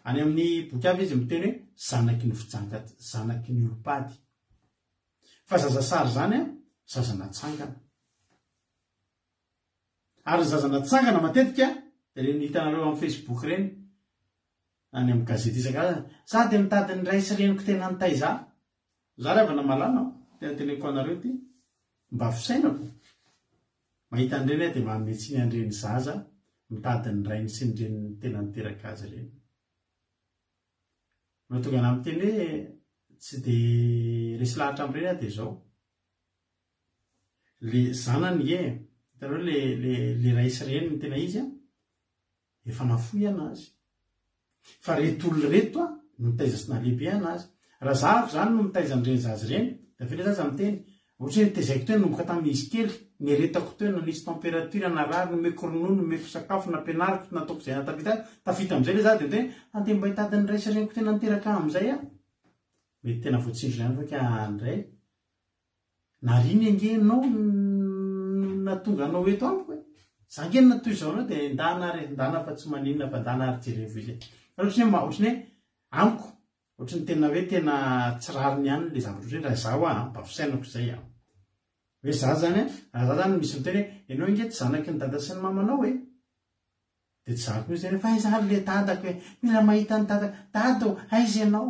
any amin'ny boky avy izy miteny hoe zanaky ny fijangata zanaky ny olopady fa zaza sary zany zaza natsangana ary zaza natsangana matetika dia reny hitanareo amin'ny Facebook reny any amin'ny gazety isan-karazany za dia mitady ny ray sy reniko tena nitay za rehefa namalana tena teneko anareo ty mba fisainako mahita an'ireny dia mametsiny an'ireny zaza mitady ny rainy sy ny reny tena niteraka azy reny no tonga na amin'ny teny hoe tsy dia resy lahatra amin'ireny dia zao le zanany hitanareo le ray sy reny ny tena izy efa nafoy anazy fa reto olona reto no mitaiza sy nalehibe anazy raha zahako zany no mitaiza n'ireny zazy reny da fela zaza miteny ohatra hoe nitezaiko teo nomboka tamin'izy kely nieretako teo nanisy température narary nomeko ronono nomeko sakafo nampianariko nataoko izay tafita amin'izay le za dia tena andeha mba hitady ny ray sy reniko tena niteraka amin'izay mety tena voatsindro ihany fa ka andray nariny angenao natonga anao eto amiko za ngeny natoy izao anao dia ndana fa tsy maninona fa ndana ary jerevo izy ohatrany hoe amiko ohatrany tena hoe tena tsy rariny ihany le zavatra ohatrany raha zaho mba fisainako izay hoe za zany raha za zany misy miteny hoe ianao inge tsy zanaky ny dada sy ny mamanao dia tsy zako izy teny fa aiza ary le dadako hoe mila mahita ny dado aiza ianao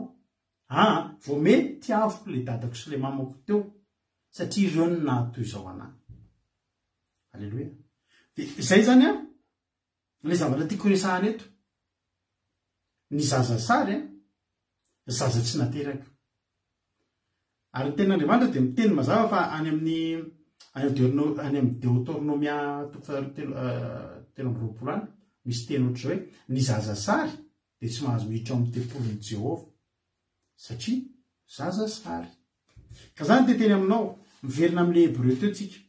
vao mety tiavoko le dadako sy le mamako teo satria ireo ny nahatoy izao anahy alleloia dia izay zany le zavatra tiako resahana eto ny zaza sary zaza tsy nateraka ary ny ten'Andriamanitra dia miteny mazava fa any amin'ny Deutéronomia telo amby roapolo any misy teny ohatr'izao hoe ny zaza sary dia tsy mahazo miditra amin'ny tempolon'i Jehovah satria zaza sary ka zany dia teny aminao miverina amin'ilay Hébreu teo tsika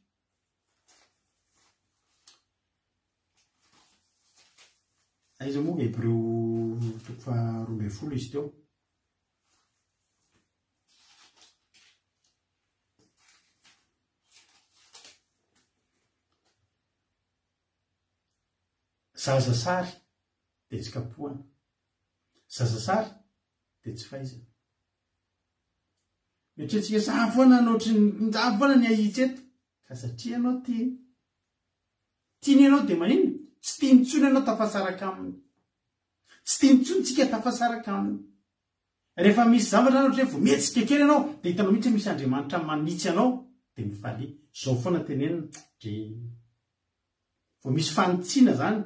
aiza moa Hébreu 12 izy teo zaza sary dia tsy kapohana zaza sary dia tsy fahaizana mietrentsika za foana ny ahitsy eto ka satria ianao tiany ianao dia manino tsy tiany tsony ianao tafasaraka aminy tsy tiany tsony tsika tafasaraka aminy rehefa misy zavatra ohatra hoe vometsika kely ianao dia hitanao mihitsy misy andriamanitra manitsy anao dia mifaly zao foana tenenina de vao misy fanitsiana zany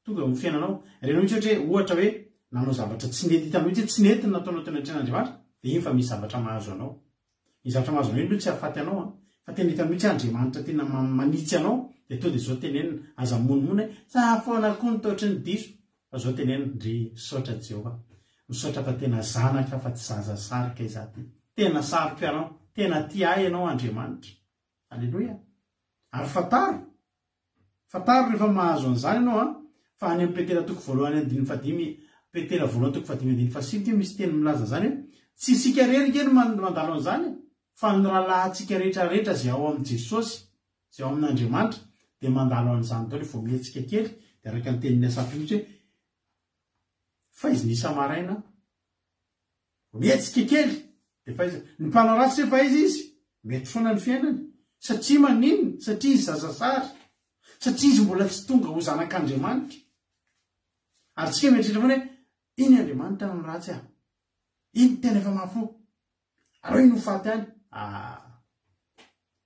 tonga amin'ny fiainanao renao mihitsy ohatra hoe nanao zavatra tsy nety hitanao mihitsy tsy nety nataonao teny an-tren'andriamanitra dia iny fa misy zavatra mahazo anao ny zavatra mahazo anao iny aloha tsy ahafaty anao fa tena hitano mihitsy andriamanitra tena manitsy anao dia to dia zao tenenina aza monimony sa foana koa nitaotry ny diso fa zao tenenina ndry misaotra Jehova misaotra fa tena zanaka fa tsy zaza sarika izaty tena sarika anao tena ty ay ianao andriamanitra alleloia ary fataro rehefa mahazo an'izany ianao fa any amin'ny petera toko voalohany andiny fadimy petera voalohany toko fadimy andiny fasivy dia misy teny milaza zany hoe tsy isika rery kely mandalo an'izany fa ny rahalahantsika rehetrarehetra zay ao amin'i Jesosy zay ao amin'Andriamanitra dia mandalo an'izany tao vao mietsika kely dia araka ny tenin'ny asafy mihitsy hoe fa izy ny Samaraina mietsika kely dia fa izy ny mpanao ratsy rehefa izy mety foana ny fiainany satria maninona satria izy zazasary satria izy mbola tsy tonga ho zanak'Andriamanitra ary tsika mieritreritra foana hoe iny Andriamanitra no ratsy iny tena efa mafo ary iny ho faty any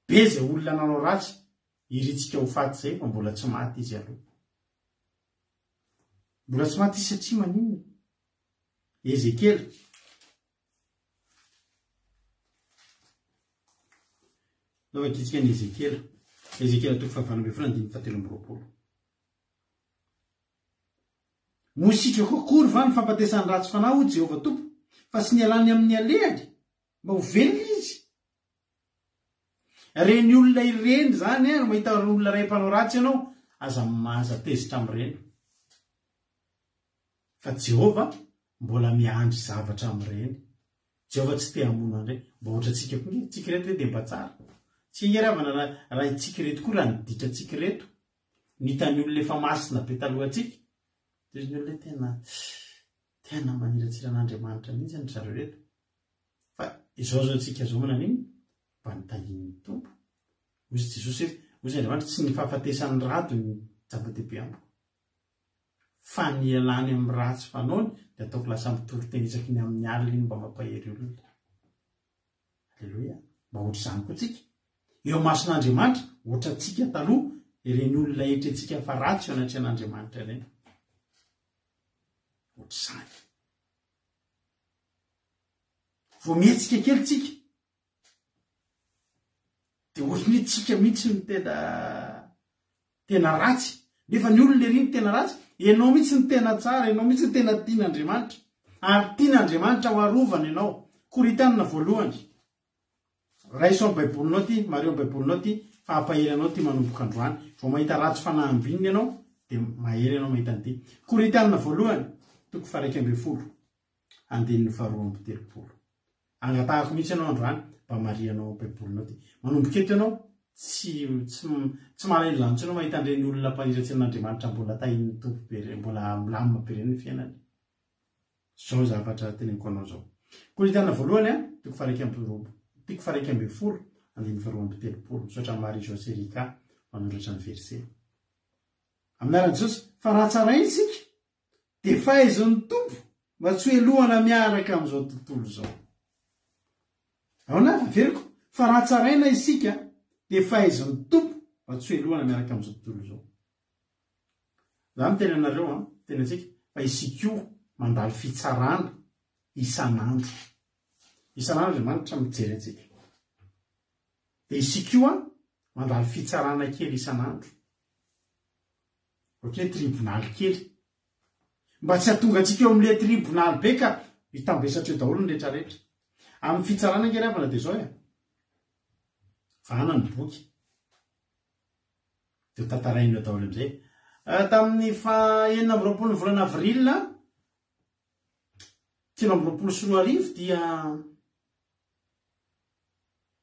be zay olona nanao ratsy iritsika ho faty zay fa mbola tsy maty izy aloha mbola tsy maty izy satria maninona Ezekiel lava kitsika ny Ezekiel toko fahavalombyfolo andiny fahatelo amby roapolo mosika kokory va ny fampatesany ratsy fanahy ho Jehova Tompo fa sy nialany amin'ny alehany mba ho velona izy reny olona ireny zany no mahita olona ray mpanao ratsy ianao aza mahaza tezitra amin'ireny fa Jehova mbola miandry zavatra amin'ireny Jehova tsy te hamono andray mba ohatra tsika koa tsika reto dia mba tsara tsy ngeravana raha itsika reto koa raha niditra tsika reto nitany olona efa masina be talohantsika dia ny olona tena maniratsiran'Andriamanitra mihitsy ny zareo reto fa izao tsika zao manan'iny mba nitahin'ny Tompo ozy Jesosy ozy Andriamanitra tsy ny fahafatesan'ny rato ny zava-dehibe amiko fa ny alany amin'ny ratsy fanaony dia ataoko lasa mitoritenisaka ny amin'ny alina iny mba mampahery olona alleloia mba ohatra izany koa tsika eo mason'Andriamanitra ohatra tsika taloha ireny olona etretsika fa ratsy eo anatrehan'Andriamanitra ireny ohatra izany vao mietsika kely tsika dia ohatra ny tsika mihitsy ny tena ratsy nefa ny olona ery ny tena ratsy ianao mihitsy ny tena tsara ianao mihitsy ny tena tian'Andriamanitra ary tian'Andriamanitra ho arovana ianao Korintanina voalohany raiso baibolinao ty mareo baibolinao ty fa ampahery anao ty manomboka androany vao mahita ratsy fanahambininy ianao dia mahery ianao mahita an'ity Korintanina voalohany toko faha 1 andininy faharoa amby telopolo angatahako mihitsy ianao androany mba marianao baibolinao ty manomboka eto ianao tsy malaelo lanitsy ianao mahita an'ireny olona mpaniratsy an'Andriamanitra mbola tahiny tompo be mbola milamina be reny ny fiainany zao zavatra teneniko anao zao Korintanina voalohany toko faha 1 toko faha 1 andininy faharoa amby telopolo misaotra Marie Joserika manoratra ny verse amin'ny anaran'i Jesosy fa raha tsarainy isika dia fahaizan'ny Tompo mba tsy hoelohana miaraka amin'izao tontolo zao aona averiko fa raha tsaraina isika dia fahaizan'ny Tompo mba tsy hoelohana miaraka amin'izao tontolo zao za miteny anareo tena antsika fa isika io mandalo fitsarana isan'andro Andriamanitra mijery antsika dia isika io mandalo fitsarana kely isan'andro ohatra hoe tribonaly kely mba tsy hahatonga antsika eo amin'ilay tribonaly be ka hitambesatra eo daholo ny rehetrarehetra amin'ny fitsarana ngeravana dia zao vana ny boky dia tantaraina eo daholo amin'izay tamin'ny 9 volana avril 2024 dia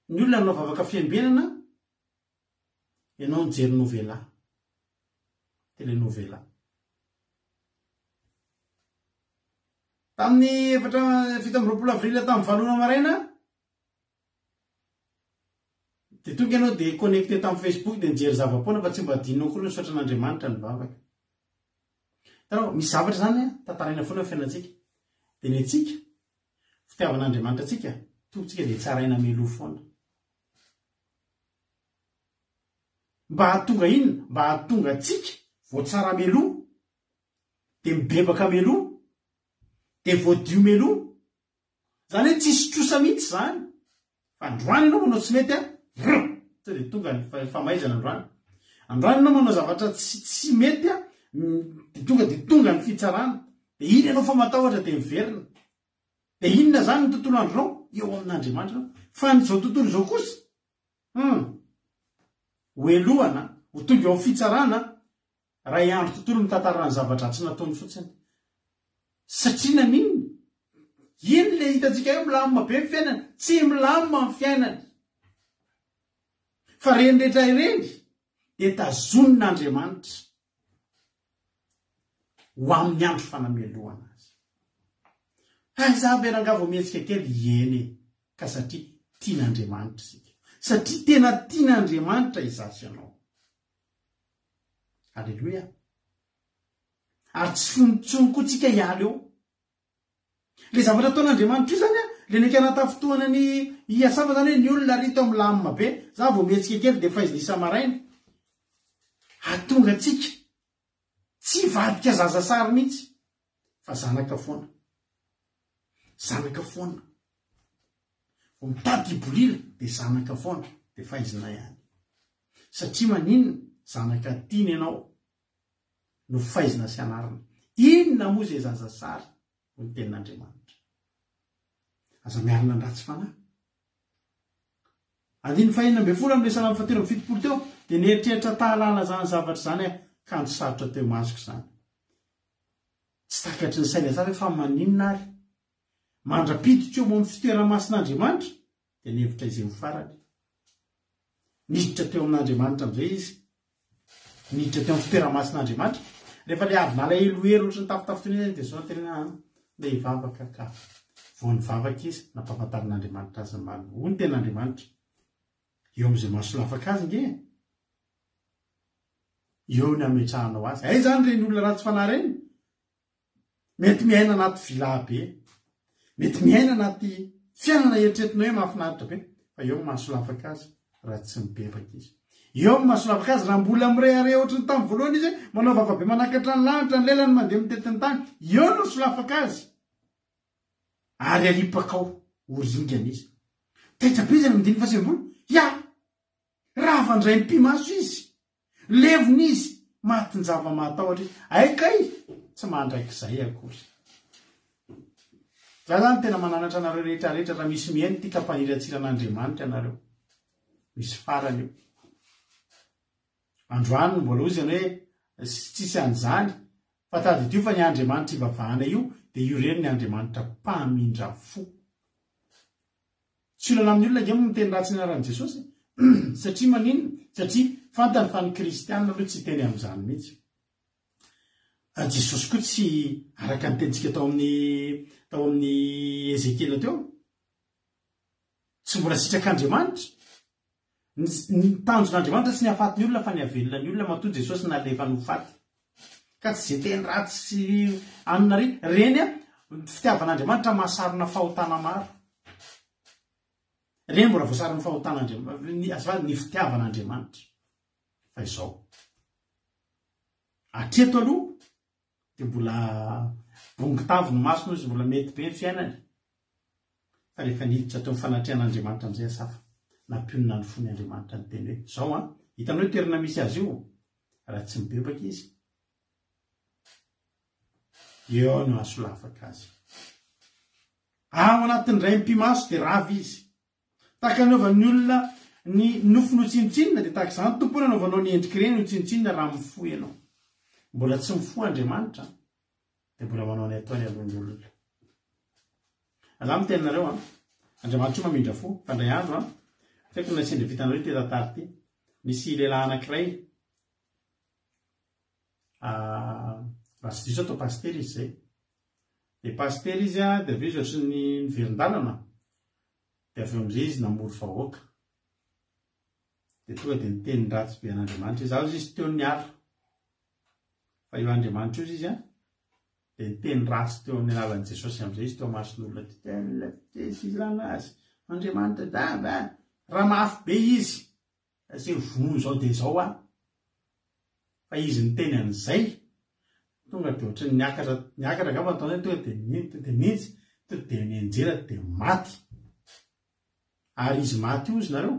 ny olona nanao vavaka fiambenana ianao nijery novela telenovela tamin'ny 7 avril tamin'ny 9 maraina dia tonga ianao dia connecté tamin'ny Facebook dia nijery zavapoana fa tsy mba adinao koa misaotra an'Andriamanitra ny vavaka tanao misy zavatra zany tantaraina foana fiainantsika dia ny antsika fitiavan'Andriamanitra atsika totsika dia tsaraina melo foana mba hahatonga inona mba hahatonga atsika voatsara melo dia mibebaka melo dia voadio melo zany hoe tsisy trosa mihitsy zany fa androany ianao manao tsy mety a dia tonga ny famaizana androany ianao manao zavatra tsy mety a dia tonga ny fitsarana dia iny ianao fa matahotra dia miverina dia inona zany ny tontolo andronao eo amin'Andriamanitra fa nyzao tontolo izao kosa hoelohana ho tonga eo amin'ny fitsarana raha iandro tontolo mitantarana ny zavatra tsy nataony fotsiny satria naninona iny le hitantsika eo milamina be ny fiainana tsy milamina amin'ny fiainana fa reny rehetra ireny dia tazonon'Andriamanitra ho amin'ny andro fanamelohana azy za beranga vao mihetsika kely eny ka satria tian'Andriamanitra isika satria tena tian'Andriamanitra izasy ianao alleloia ary tsy fonontsony koa tsika hiala eo le zavatra ataon'Andriamanitra io zany a le nika anatafotoana ny iasava zany hoe ny olona rito amin'ny lamina be za vao mihetsika kely dia faizy isa-maraina hatonga atsika tsy vadika zazasary mihitsy fa zanaka foana mitady ibolila dia zanaka foana dia faizina ihany satria maninona zanaka tiana ianao no faizina sy anarana inona moa izay zazasary ho ny tenin'Andriamanitra aza miarina andratsy fanahy andiny fahinana ambe folo amin'ny salamy fahatelo amby fitopolo teo dia nieritreritra tahalala zany zavatra zany kanjo sarotra teo masoko zany tsy takatry ny saina zany fa maninona ary mandrapiditra eo amin'ny fitoeramasin'Andriamanitra dia nihevitra izy mifarany niditra teo amin'Andriamanitra amin'izay izy niditra teo amin'ny fitoeramasin'Andriamanitra rehefa le avy nala elohery ohatry ny tafotafotony dia zao tena le hivavaka ka vao nivavaka izy nampahafantarin'Andriamanitra azy ny malina ho ny ten'Andriamanitra eo amin'izay mahasolafaka azy nge eo ny ametrahanao azy ay zany reny olona ratsy fanahy reny mety miaina anaty vilabe mety miaina anaty fiainana eritreretinao hoe mahafinaritra be fa eo mahasolafaka azy raha tsy mibebaka izy eo mahasolafaka azy raha mbola mirehare ohatry ny tamin'ny voalohany izy manao vavabe manakatra ny lanitra ny lelany mandeha mitetiny tany eo no solafaka azy ary alipakao oringana izy taitsapizana midiny fa sivolo ia raha vandray mpimaso izy levona izy matinjava mahatahotra izy aikay tsy mandraik'izay akory za zany tena mananatra anareo rehetrarehetra raha misy mihainy tia kampaniry-atsiran'Andriamanitra ianareo misy farany io androany mbola ozy any hoe tsisy an'izany fa tady tio fa ny Andriamanitra ivavahana io dia io reny ny Andriamanitra mpamindra fo tsy olana amin'ny olona nge miteny ratsy ny anaran'i Jesosy satria maninona satria fantany fa ny kristianina aloha tsy teny amin'izany mihitsy Jesosy koa tsy araka ny tenitsika tao amin'ny Ezekiela teo tsy mbola sitrak'Andriamanitra ny tanjon'Andriamanitra tsy ny hafatiny olona fa ny avelona ny olona matoa Jesosy nalefa ny hofaty ka tsy zay teny ratsy anona reny a fitiavan'Andriamanitra mahasarona fahotana maro reny mbola voasarony fahotana ny fitiavan'Andriamanitra fa izao atreto aloha dia mbola bongitavy ny masony izy mbola mety be ny fiainany fa rehefa niditra teo fanatrehan'Andriamanitra amin'izay asafa nampionina ny fony Andriamanitra ny teny hoe zao hitanao hoe toerana misy azy io raha tsy mibebaka izy eo no asolafaka azy ao anatin'ny ray mpimaso dia ravy izy tahaka anaovan'ny olona ny nofo notsinitsinina dia tahaka izany tompony anaovanao ny endrika ireny notsinitsinina raha mifoy ianao mbola tsy mifoy Andriamanitra dia mbola manao ny ataony alohan'ny olona aza mitenanareo Andriamanitra io mamindra fo fandray andro faiko nasendra vitanareo tetatary ty nisy lehilahy anankiray raha sy diso atao paster izy zay dia paster izy dia aveo izy ohatry ny verin-dalana dia aveo amin'izay izy namory vahoaka dia tonga dia niteny ratsy be an'Andriamanitra izy ao izy teo ny aro fa io Andriamanitra io izy dia teny ratsy teo amin'ny alavan'i Jesosy amin'izay izy teo mason'olona ilana azy Andriamanitra dava raha mafy be izy se vono zao dia zao fa izy ny teny an'izay tonga dia ohatry niakatra gamba ataonay tonga dia nintsy dia mianjera dia maty ary izy maty io izy nareo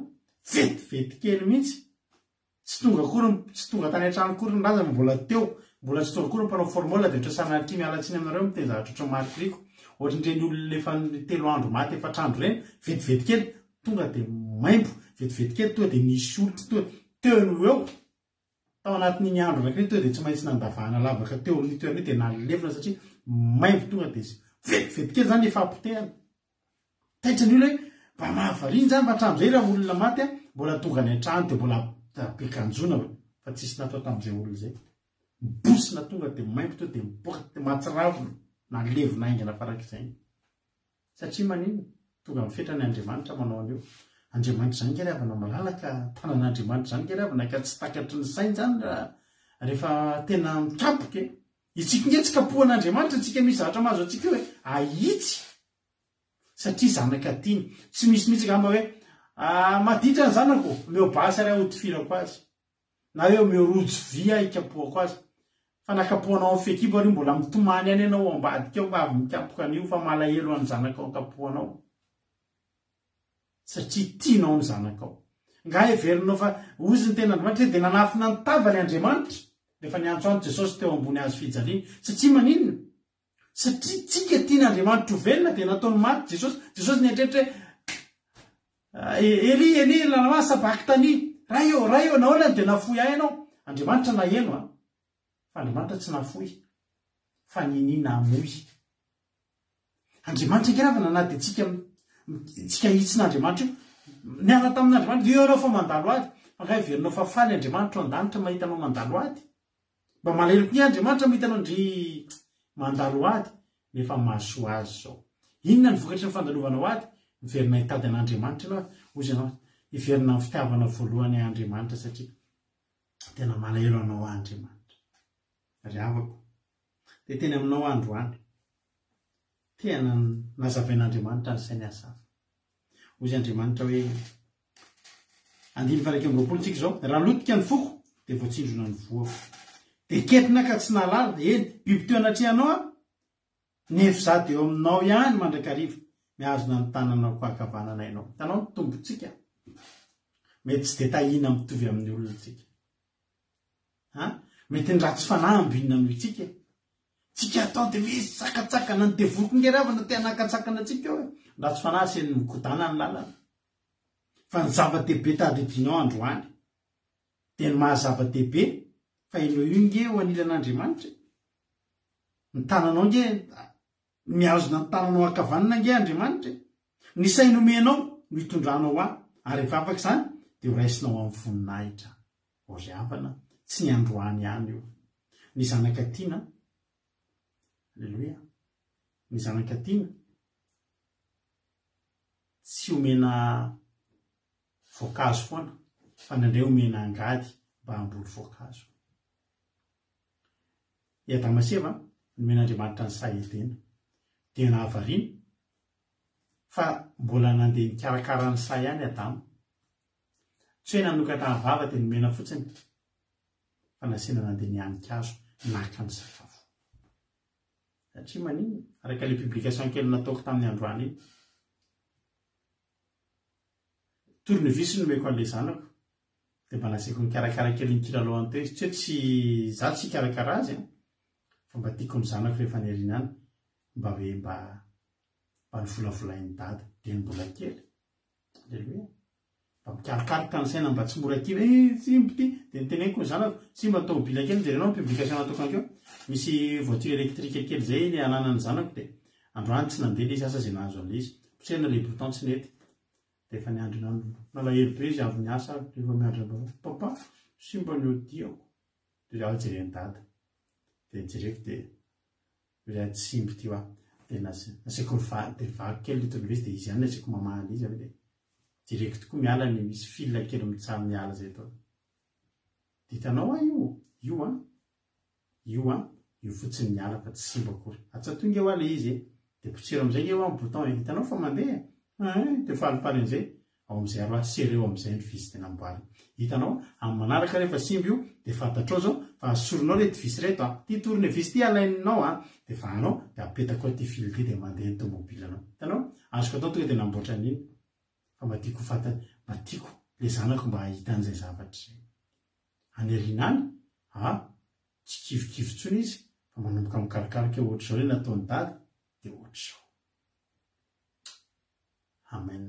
vetivety kely mihitsy tsy tonga tany an-trano kory ny raza mbola tsy tonga kory mpanao formole dia ohatry sanariki mialatsiny aminareo miteny zavatra ohatry marikriko ohatrin'ireny olona efa 3 andro maty 4 andro reny vetivety kely tonga dia maimbo vetivety kely tonga dia nisy olona teo eo tao anatin'iny andro anakireny tonga dia tsy maintsy nandavahana lavaka teo ny toerany dia nalefina satria maimbo tonga dia vetivety kely zany efa ampotehana taitra ny olona hoe mba mahavariny zany hatram'izay raha olona maty mbola tonga ny an-trano dia mbola bekanjona fa tsisy natao tamin'izay olona zay mibosina tonga dia maimbo to dia miboaka dia mahatsiravina nalevina aingana farak'izay satria manino tonga mifetra ny Andriamanitra manao an'io Andriamanitra zany ngeravana malalaka tanan'Andriamanitra zany ngeravana ka tsy takatry ny sainy zany rehefa tena mikapoka itsika nge tsy kapohan'Andriamanitra tsika misy zavatra mahazo atsika hoe ahitsy satria zanaka tiany tsy misy mihitsy gamba hoe maditra ny zanako meo basy ary ahodifirako azy na eo meo rojo via ikapohako azy fa nakapohanao amin'ny fekibo ary mbola mitomany any ianao ambadika eo mba avy mikapoka an'io fa malahelo any zanakao kapohanao satria tianao ny zanakao nga everinao fa ozy ny tena Andriamanitra dia nanafina ny tavany Andriamanitra rehefa niantsoany Jesosy teo ambony azy fijaliana satria maninona satria tsika tian'Andriamanitra ho velona dia nataony maty Jesosy nieritreritra Eli lama sabaki tany raha eo naolany dia nafoy ahy ianao Andriamanitra naheno fa Andriamanitra tsy nafoy fa ninina amoy Andriamanitra ngeravana na dia tsika hitsin'Andriamanitra io niara tamin'Andriamanitra eo anao fa mandalo ady fa nga iverinao fa faly Andriamanitra an-danitra mahitanao mandalo ady mba maleloko ny Andriamanitra mahitanao ndry mandalo ady nefa mahasoa azy zao inona ny vokatry ny fandalovanao ady miverina hitady an'Andriamanitra ianao ozy ianao iverina ny fitiavana voalohany Andriamanitra satria tena malahelo anao Andriamanitra ry havako dia teny aminao androany tena nazavain'Andriamanitra ny sainy asafa ozy Andriamanitra hoe 9:20 tsika zao raha lotika ny foko dia voatsinjona ny voako dia ketina ka tsy nalala biby teo anatrihanao nefy za dia eo aminao ihany mandrakariva miazona ny tananao ko akavanana ianao tanao ny tombontsika mety tsy dia tahina mitovy amin'ny olona tsika mety ny ratsy fanahambinina noho itsika tsika atao dia misy sakatsakana ny devoliko ngeravana tia nakatsakana atsika eo ratsy fanahy seny mikodana ny lalana fa ny zava-dehibe tadidinao androany dia ny mahazava-dehibe fa inao io nge ho anilan'Andriamanitra ny tananao nge miazona ny tananao akavanana nge Andriamanitra ny sainomenao no hitondranao ary rehefa afaka izany dia ho raisinao amin'ny voninahitra ry havana tsy ny androany ihany io ny zanaka tiana alleloia ny zanaka tiana tsy omena voankazo foana fa nandray omena angady mba hamboly voankazo Adamaseva nomen'Andriamanitra ny sahetena dia nahavariana fa mbola nandeha nikarakara ny say ihany Adama tsy hoe nanokatra ny vava dia nomena fotsiny fa nasiana nandeha nihanin-kazo naka ny sakafo satria manino araka ilay publication kely nataoko tamin'ny androany iny tournevis nomeko an'ilay zanako dia mba nasiako nikarakara kely nykilalao teo izy tsy hoe tsy za tsy hikarakara azy fa mba tiako ny zanako rehefa niarina any mba hoe mba ny volavolain'ny dada dia ny mbola kely alleloia mba mikarikaroka ny saina mba tsy mora kely simbo ty dia niteneniko ny zanako sy mba tomobila kely jerenao ny publication nataoko ankeo misy voiture électrique kely zay ny ananany zanako dia androany tsy nandeha izy asa zay nahazo an'ilay izy poserina le bouton tsy nety dia efa niandrina nalahelo be izy avy niasa rehefa miandrina papa sy mba ny odiako dia zaho jereny dada dia jereko dia tsy simbo ty hoa dia nasiako dia vaky kely le tournevis dia izy ihany nasiako mamaly izy avy dia jereko tokoa miala ny misy fil kely mitsamy miala zay tao dia hitanao io io fotsiny miala fa tsy simba akory atsatonga eo ala izy de potsero am'izay eo amin'ny bouton hitanao fa mandeha de falifaly an'izay ao am'izay aro sereo am'izay ny visy tena amboary hitanao amin'ny manaraka rehefa simba io de fantatrao zao fa asoronao rety visy reto ty torine visy ty alaininao de fa anao de apetako ty fily ty de mandeha ny tomobilanao hitanao azoko atao tonga de namboatra an'iny fa matiako fatany matiako le zanako mba hahita an'izay zavatra zay anyrinany tsy kivikivy tsony izy fa manomboka mikarokaroka ohatra zao le nataony dady de ohatra zao amen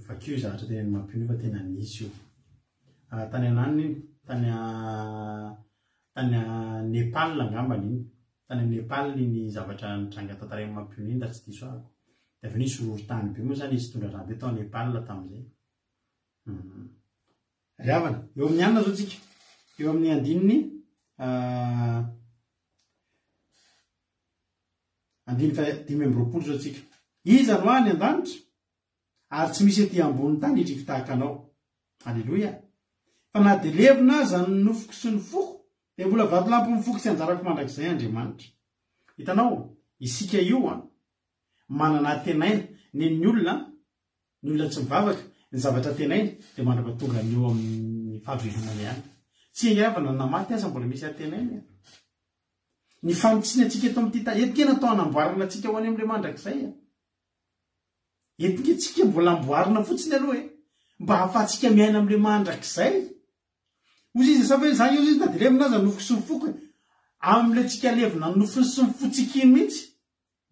fakio zavatra tena ny mampino fa tena nisy io tany anany iny tany Nepal angambany iny tany Nepal iny zavatra nitranga tantarany mampino iny da tsy diso ahako de avy nisy orohorontany be moa zany izy tondra rabe tao Nepal tam'izay riavana eo amin'ny anina zao tsika eo amin'ny andininy andiny fa 5 zao tsika iza no any an-danitra ary tsy misy aty ambony tany itriko tahaka anao alleloia fa na de levina aza ny nofoko sy ny foko de mbola vatolampy mifoko sy anjarako mandrakizay Andriamanitra hitanao isika io manana tenaina ny olona tsy mivavaka ny zavatra tenaina de mandrapatonga ny eo amin'ny fahavelomana ihany tsy hiavana namaty aza mbola misy atenaina ny fanotsiny atsika eto amin'ity etikena atao anamboarina atsika ho any amin'le mandrakizay etika tsika mbola amboarina fotsiny aloha mba hahafahantsika miaina amin'le mandrakizay ozy izy sa fa zany io izy na de levina aza nofoko sy mifoko am'le tsika levina nofony sy mifotsikiny mihitsy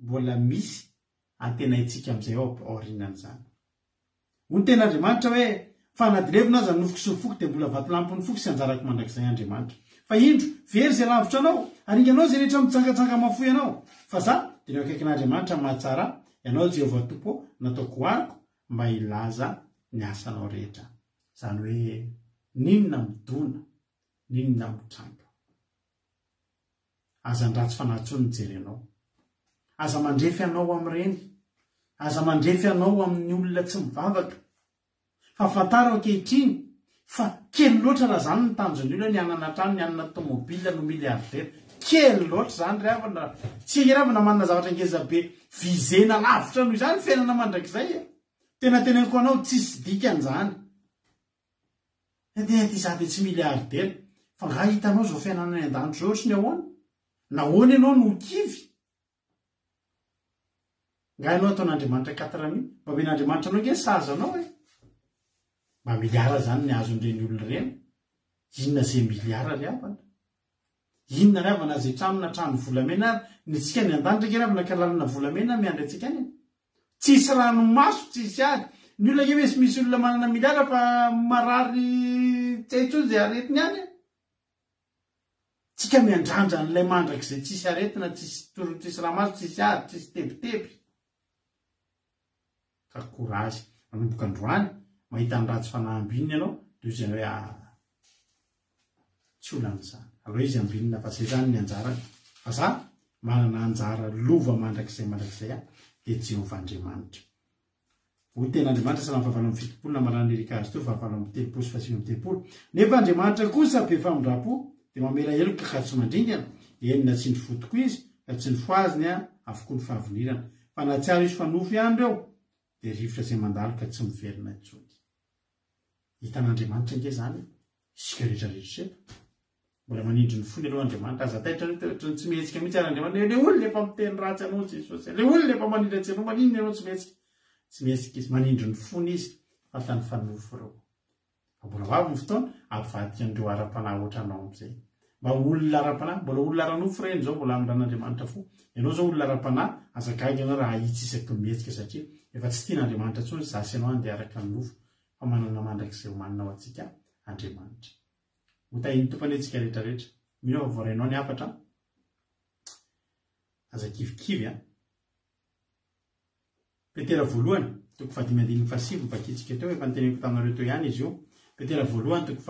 mbola misy antenaitsika am'izay ao aorinan'izany hony ten'Andriamanitra hoe fa na de levina aza nofoko sy mifoko de mbola vatolampony foko sy anjarako mandrakizay Andriamanitra fa indro very zay lavitra anao ary ianao zay rehetra mitsangatsanga mafoy anao fa za de ny akaikin'Andriamanitra mahatsara ianao Jehovah Tompo nataoko ariko mba ilaza ny asanao rehetra zany hoe ninona midona ninona mitranga aza ndratsy fanahtsony mijery anao aza mandrefy anao am'ireny aza mandrefy anao amin'ny olona tsy mivavaka fa fantarao ankehitriny fa kely loatra raha zany ny tanjony olona ny anana trano ny anana tomobila no miliardera kely loatra zany ravana tsy ravana manana zavatra ngezabe vizena lavitra noho izany fiainana mandrakizay tenatenako anao tsisy dikan'izany de ty za de tsy miliardera fa nga hitanao zao fiainana ny an-danitra ohatsy ny ahoana nahoana ianao no kivy nga ianao ataon'Andriamanitra 4 000 mba men'Andriamanitra anao nge sazanao mba miliara zany ny azon'ireny olona ireny inona zay miliara riavana inona riavana zay tramina trano volamena ny tsika ny an-danitra ke ravana kalalana volamena miandry atsika any tsisy ranomaso tsisy ady ny olona ke hoe misy olona manana miliara fa marary tsaitsony zay aretiny any tsika miandrandra n'ilay mandrak'izay tsisy aretina tsisy ramaso tsisy ady tsisy tebiteby ka korazy manomboka androany mahita ny ratsy fanahambininy ianao de izy hoe tsy olan'izany aloha izy ambinina fa zay zany ny anjarany fa za manana anjara lova mandrakizay de Jehovah Andriamanitra ho ten'Andriamanitra salamy fahavalo amby fitopolo na marany erikazy to fahavalo amby telopolo sy fahasivy amby telopolo nefa Andriamanitra kosa be famindrapo de mamela heloka ka tsy mandringana enina tsy ny fotoko izy ka tsy ny foaziny afoko ny fahavinirana fa na tsy aro izy fanofy andro eo de rivotra zay mandalo ka tsy miverina intsony hitan'Andriamanitra nge zany isika rehetrarehetra mbola manindry ny fony aloha Andriamanitra aza taitra tsy mihetsika mihitsy ary Andriamanitra le olona efa miteny ratsy anao Jesosy le olona efa manindry antsika maninona ianao tsy mihetsika izy manindry ny fony izy fa tany fanofy reo mbola vavy ny fotoana avadika andreo ara-panahy ohatra anao am'izay mba olona ara-panahy mbola olona ara-nofo reny zao mbola am'ran'Andriamanitra fo ianao zao olona ara-panahy azagaga ianao raha hitsy isaky mihetsika satria efa tsy tian'Andriamanitra tsony zasy ianao andeha araka ny nofo fa manana mandrak'izay ho manina ao atsika Andriamanitra ho tahiny tompany atsika rehetrarehetra mino fa voarainao ny afatra aza kivikivy Petera voalohany toko 5:7 mivakitsika teo efa niteneko taminareo teo ihany izy io Petera voalohany toko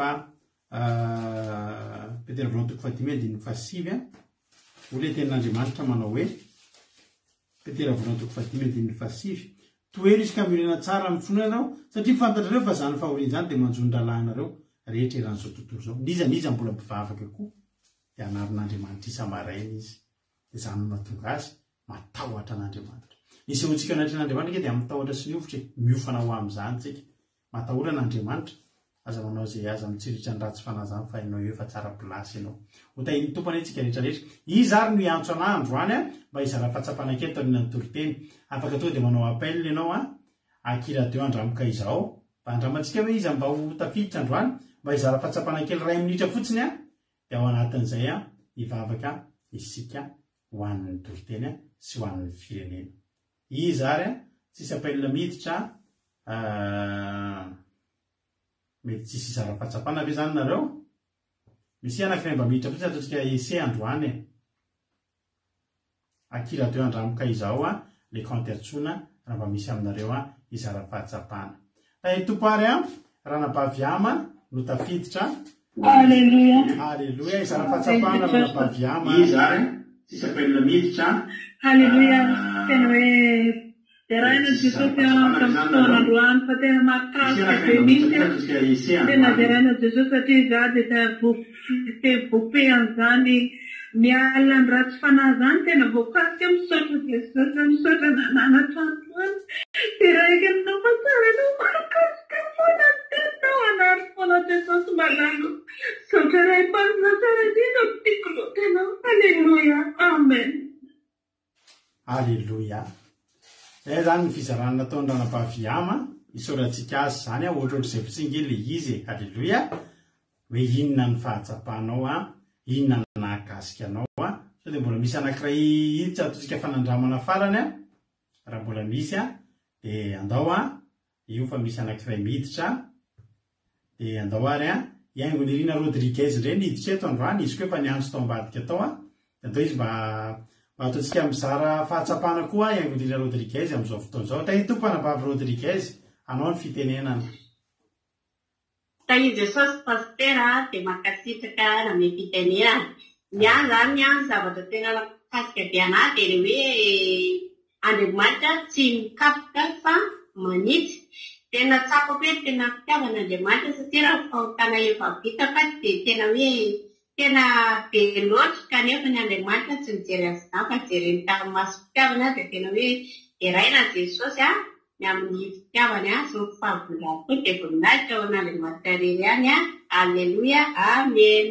Petera voalohany toko 5:7 ole tenin'Andriamanitra manao hoe Petera voalohany toko 5:7 toero izy ka milena tsara amin'ny fonona anao satria fantatrareo fa zany fahoriana zany de manjony ralahinareo rehetra eran'izao tontolo zao niza mbola mpivavaka koa dia anarin'Andriamanitra isa-maraina izy. Dia izany no mahatonga azy matahotra an'Andriamanitra. Ny sehoantsika anatin'Andriamanitra dia mitahotra sy miofitra, miofana ho amin'izany tsika. Matahotra n'Andriamanitra. Aza manao izay aza mitsiritra ny ratsy fanazany fa ianao eo fa tsara plasy ianao. Ho tahiny tompana itsika rehetrarehetra. Izy ary no iantso anahy androany mba hizara fahatsapana kely tamin'ny toloteny. Afaka tonga dia manao appel ianao Aki radio andramoka izao. Mba andramantsika hoe izy mba ho tafiditra androany mba hizara fahatsapana kely 2 minitra fotsiny dia ao anatin'izay hivavaka isika ho an'ny toloteny sy ho an'ny firenena. Izy ary tsisy appel miditra mety tsisy hizara fahatsapana ve zany nareo? Misy anakiray mba miditra fotsiny ataontsika ese androany. Aki radio andramoka izao le kantertsona raha mba misy aminareo hizara fahatsapana. Tompary Ranabaviama no tafiditra. Alleluia. Alleluia. Hizara fahatsapana Ranabaviama. Izy ary tsisy appel miditra. Alleluia. Tena hoe deraina Jesosy amin'ny fotoan'androany fa tena mahakasika be mihitsy. Tena deraina Jesosy satria izaho dia voape an'izany miala ny ratsy fanahy zany tena voakasika misaotra Jesosy misaotra nananatranoany. Deraika aminao fa tsara anao mahakasika foana tenao anary foana Jesosy malalo. Saotra iray pasina tsara indrindra tiako loatra anao. Alleluia. Amen. Alleluia. Izay zany ny fizarana nataon'ny Ranabaviama isaorantsika azy zany ohatrohatr'izay fitsingely izy. Alleluia. Hoe inona ny fahatsapanao inona ny nahakasika anao so dia mbola misy anakiray hiditra ataontsika fanandramana farany raha mbola misy dia andao io fa misy anakiray miditra dia andao ary iaingo ny Rina Rodriguez ireny hiditra eto androany izy koa efa niantso tao ambadika tao andao izy mba ataontsika mizara fahatsapana koa iaingo ny Rina Rodriguez amin'izao fotoana izao. Tahiny tompana Bavy Rodriguez anao ny fitenenana. Tahiny Jesosy pasitera dia mankasitraka amin'ny fitenenana. Ny zany zavatra tena kasika be anahy dia hoe Andriamanitra tsy mikapoka fa manitsy. Tena tsapako hoe tena fitiavana Andriamanitra satria raha fahotana efa vitaka dia tena hoe tena be loatra kanefa ny Andriamanitra tsy mijery azy izany fa mijery ny taramasy fitiavana dia tena hoe deraina Jesosy ny amin'ny fitiavany sy ny fahavolako dia voninahitra ao an'Andriamanitra irery ihany. Alleluia. Amen.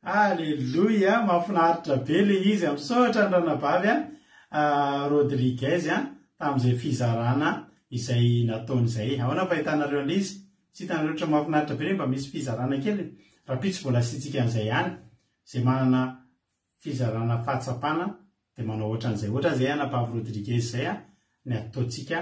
Alleluia. Mahafinaritra be le izy misaotra ny Ranabavy Rodriguez tamin'izay fizarana izay nataon'izay. Ahoana fahitanareo an'izy? Tsy hitanareo ohatran'ny mahafinaritra be mba misy fizarana kely. Rapitso mbola sitsika an'izay ihany izay manana fizarana fahatsapana dia manao ohatran'izay. Ohatran'izay Ranabavy Rodriguez izay ny ataontsika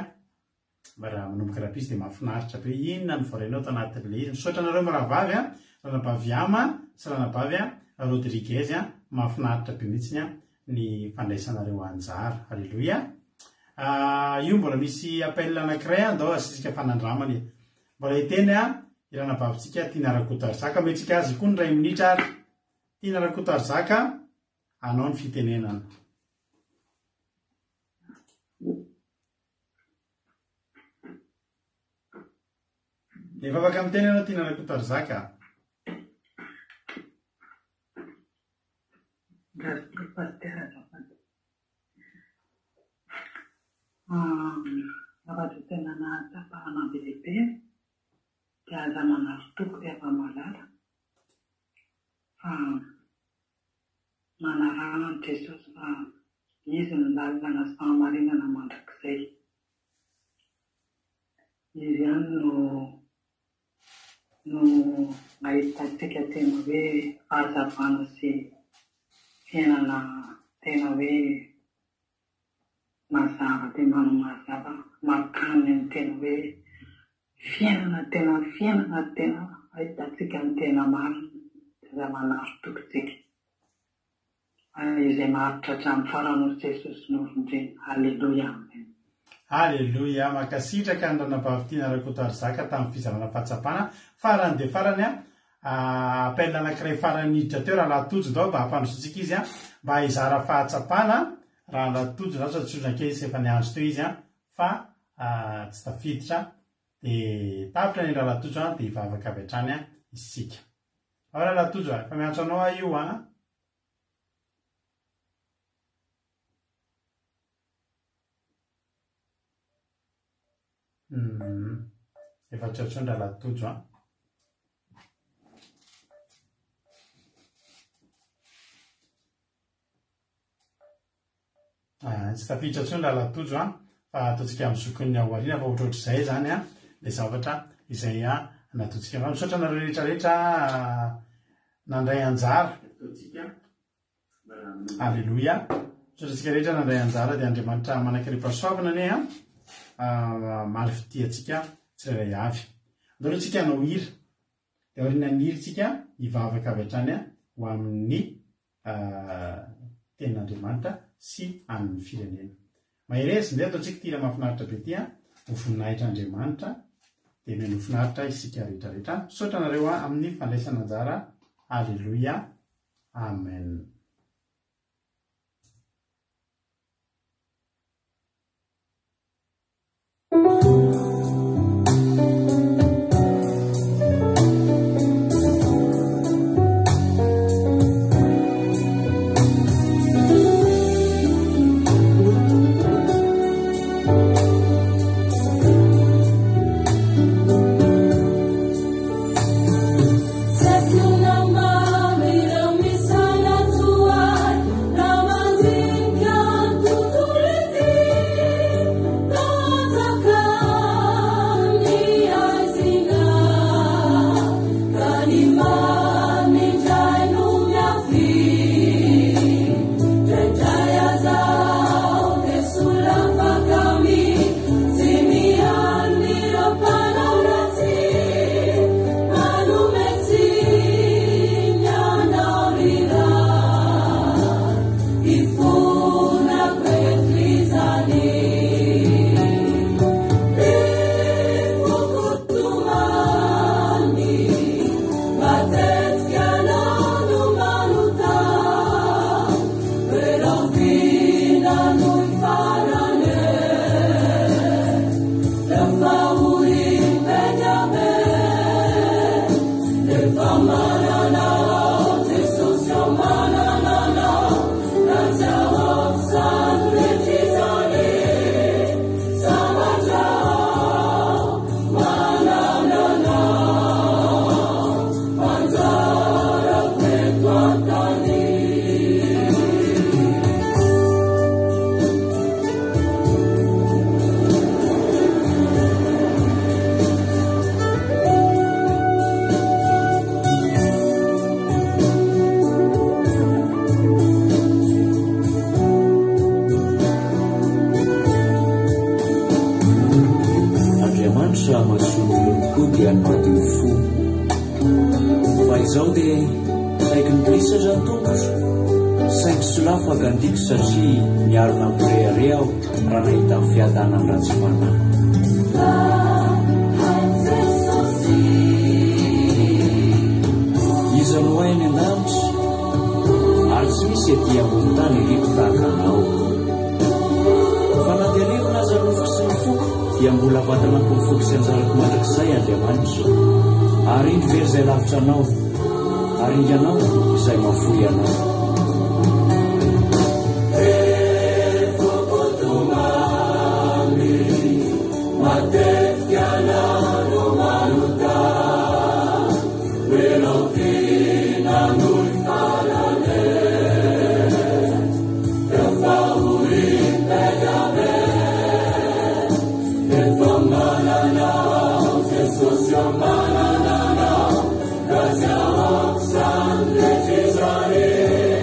mba raha manomboka rapitso dia mahafinaritra be. Inona ny voarainao tao anatin'ilay izy? Misaotra anareo Maravavy Ranabaviama sy Ranabavy Rodriguez mahafinaritra be mihitsy ny fandraisanareo anjara. Alleluia. Io mbola misy appel anakiray andao asitsika fanandramany. Mbola hiteny i Ranabavitsika Tina Rakotarizaka metsika azy koa ny 2 minitra ary. Tina Rakotarizaka anao ny fitenenana. Efa afaka miteny anao Tina Rakotarizaka. Raha tena nahatapahana be lehibe dia aza manarotoko rehefa malala fa manarana ny Jesosy fa izy ny lalana sy fahamarinana mandrakizay. Izy ihany no mahitantsika tena hoe fahazavana sy fiainana tena hoe mazava dia manao mazava makany ny tena hoe fiainana tena ahitantsika ny tena marina dia manarotoko izay maharitra hatramin'ny faran'olo Jesosy norondreny. Alleluia. Amen. Alleluia. Makasitraka ny Ranabavy Tina Rakotarizaka tamin'ny fizarana fahatsapana farany dia farany appel anakiray farany hiditra teo raha latojo dao mba hampandrosotsika izy mba hizara fahatsapana raha latojo zao tsotrona kely izy efa niandro teo izy fa tsy tafiditra dia tapitra ny raha latojo dia hivavaka avy hatrany isika. Ao raha latojo fa miantso anao io efa tsotrondra latojo tsy tafiditra tsondra latojo fa ataontsika amin'ny zokon'ny aoriana fa ohatrohatr'izay zany le zavatra izay nataontsika misaotra nareo rehetrarehetra nandray anjara alleloia misaotratsika rehetra nandray anjara dia Andriamanitra manankirepasoavana ane maly fitiatsika tsirairay avy andolotsika hanao hira dia aoriana ny hiritsika hivavaka avy hatrany ho amin'ny tenin'Andriamanitra sy amin'ny firenena maherezy nde ataontsika tira mahafinaritra be tia ho voninahitra Andriamanitra dia meno finaritra isika rehetrarehetra misaotra nareo amin'ny fandraisana anjara alleloia amen. Satria miarona mireare aho raha nahita ny fiadana amin'ny ratsy fanahy izy no hainy an-danitra ary tsy misy ety ambony tany rivo tahaka anao fa na dia rivona aza nofoko sy ny foko dia mbola vatana mpofoky sy anjarako mandrakizay Andriamanitra ary indro very izay lavitra anao ary indry anao izay mafoy anao. Grazie a Oxan, Israel.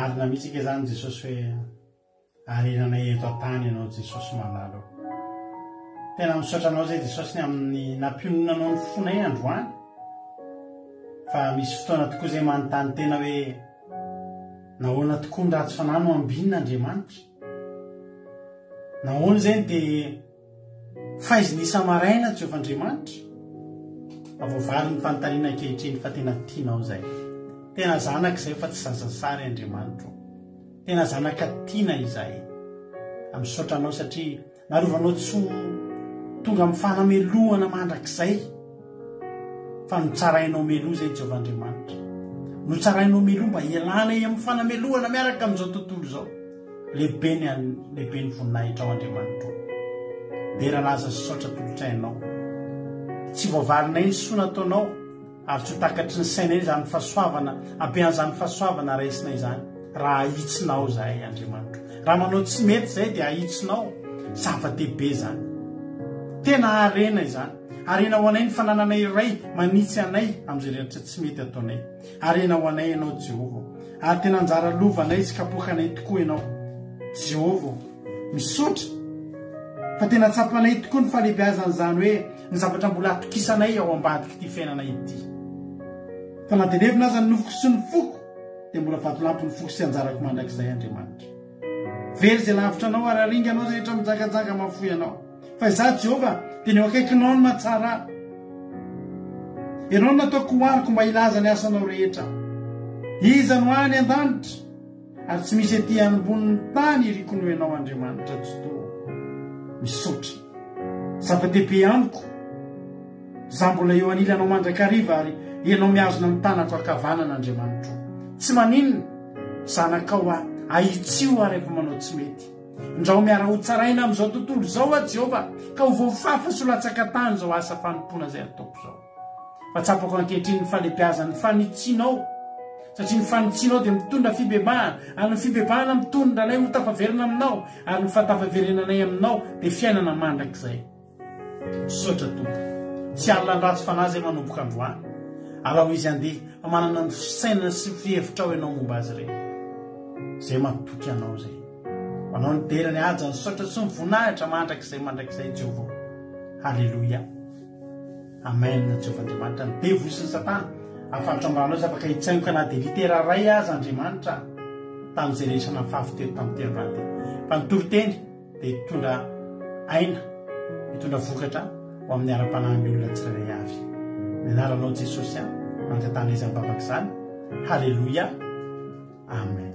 marina mihitsy ke zany Jesosy hoe arenanay eto an-tany ianao Jesosy malalo. Tena misaotra anao zay Jesosy ny amin'ny nampiononanao ny fonay androany. Fa misy fotoana tokoa zay manontany tena hoe nahoana tokoa ny ratsy fanahy no ambinina Andriamanitra. Nahoana zay dia faiziny isa-maraina Jehovah'Andriamanitra. Avoavaly ny fanontaniana ankehitriny fa tena tianao zay. Tena zanaka izay fa tsy zazasary Andriamanitra. Tena zanaka tiana izay. Misaotra anao satria narovanao tsy tonga amin'ny fanamelohana mandrakizay. Fa notsarainao meloa zay Jehovah'Andriamanitra. Notsarainao meloa mba hialana amin'ny fanamelohana miaraka amin'izao tontolo izao. Lehibe ny voninahitra ao Andriamanitra. Dera laza sy saotra tolotrainao. Tsy voavalinay ny soa nataonao ary tsy ho takatry ny sainay zany fahasoavana, ampian'izany fahasoavana raisinay zany. Raha ahitsinao zahay Andriamanitra. Raha manao tsy mety zay dia ahitsinao. Zava-dehibe zany. Tena arena izany. Arena ho anay ny fanananay iray manitsy anay amin'izay rehetra tsy mety ataonay. Arena ho anay ianao Jehova. Ary tena anjara lovanay sy kapokanay tokoa ianao Jehova. Misaotra fa tena tsapanay tokoa ny falehibiazan'izany hoe ny zavatra mbola atokisanay ao ambadiky ity fiainanay ity. Fa na delevina aza ny nofoko sy ny foko dia mbola vatolampy ny foko sy anjarako mandrakizay Andriamanitra. Very zay lavitra anao ary aringa anao zay rehetra mijakajaka mafoy anao. Fa izaho Jehova dia ny eo akaikinao ny mahatsara. Ianao no nataoko hoaniko mba hilaza ny asanao rehetra. Iza no any an-danitra ary tsy misy etỳ ambonin'ny tany irikono ianao Andriamanitra toa. Misaotra. Zava-dehibe amiko. Zaho mbola eo anilanao mandrakariva ary ianao miazona amin'ny tanako ankavanana Andriamanitra. Tsy maninona zanakao ahitsio ary efa manao tsy mety. Ndrao miara ho tsaraina amin'izao tontolo izao Jehova ka ho voafafa sy latsaka tany izao asa fanompoana izay ataoko izao. Fa tsapako ankehitriny ny falehibiazany fanitsinao. Satria ny fanitsinao dia mitondra fibebahana ary ny fibebahana mitondra anay ho tafaverina aminao ary ny fatafaverenanay aminao dia fiainana mandrakizay. Misaotra tompo. Tsy alina ny ratsy fanahy izay manomboka androany. Alao izy andeha fa manana ny fisainana sy fihevitrao ianao momba azy ireny. Zay mampitoky anao zay. Anao ny dera ny aja ny saotra sy ny voninahitra mandrakizay Jehova. Halleluia. Amen Jehova Andriamanitra. Ny devo sy ny Satana afatotra ambaranao izay afaka hitsaingoka na dia litera ray aza Andriamanitra tamin'izay rehetra nafafy teo tamin'ny teny. Fa ny toriteny dia hitondra aina, hitondra vokatra ho amin'ny ara-panahin'ny olona tsirairay avy. Ny anaranao Jesosy mankatana izy amin'ny izany. Halleluia. Amen.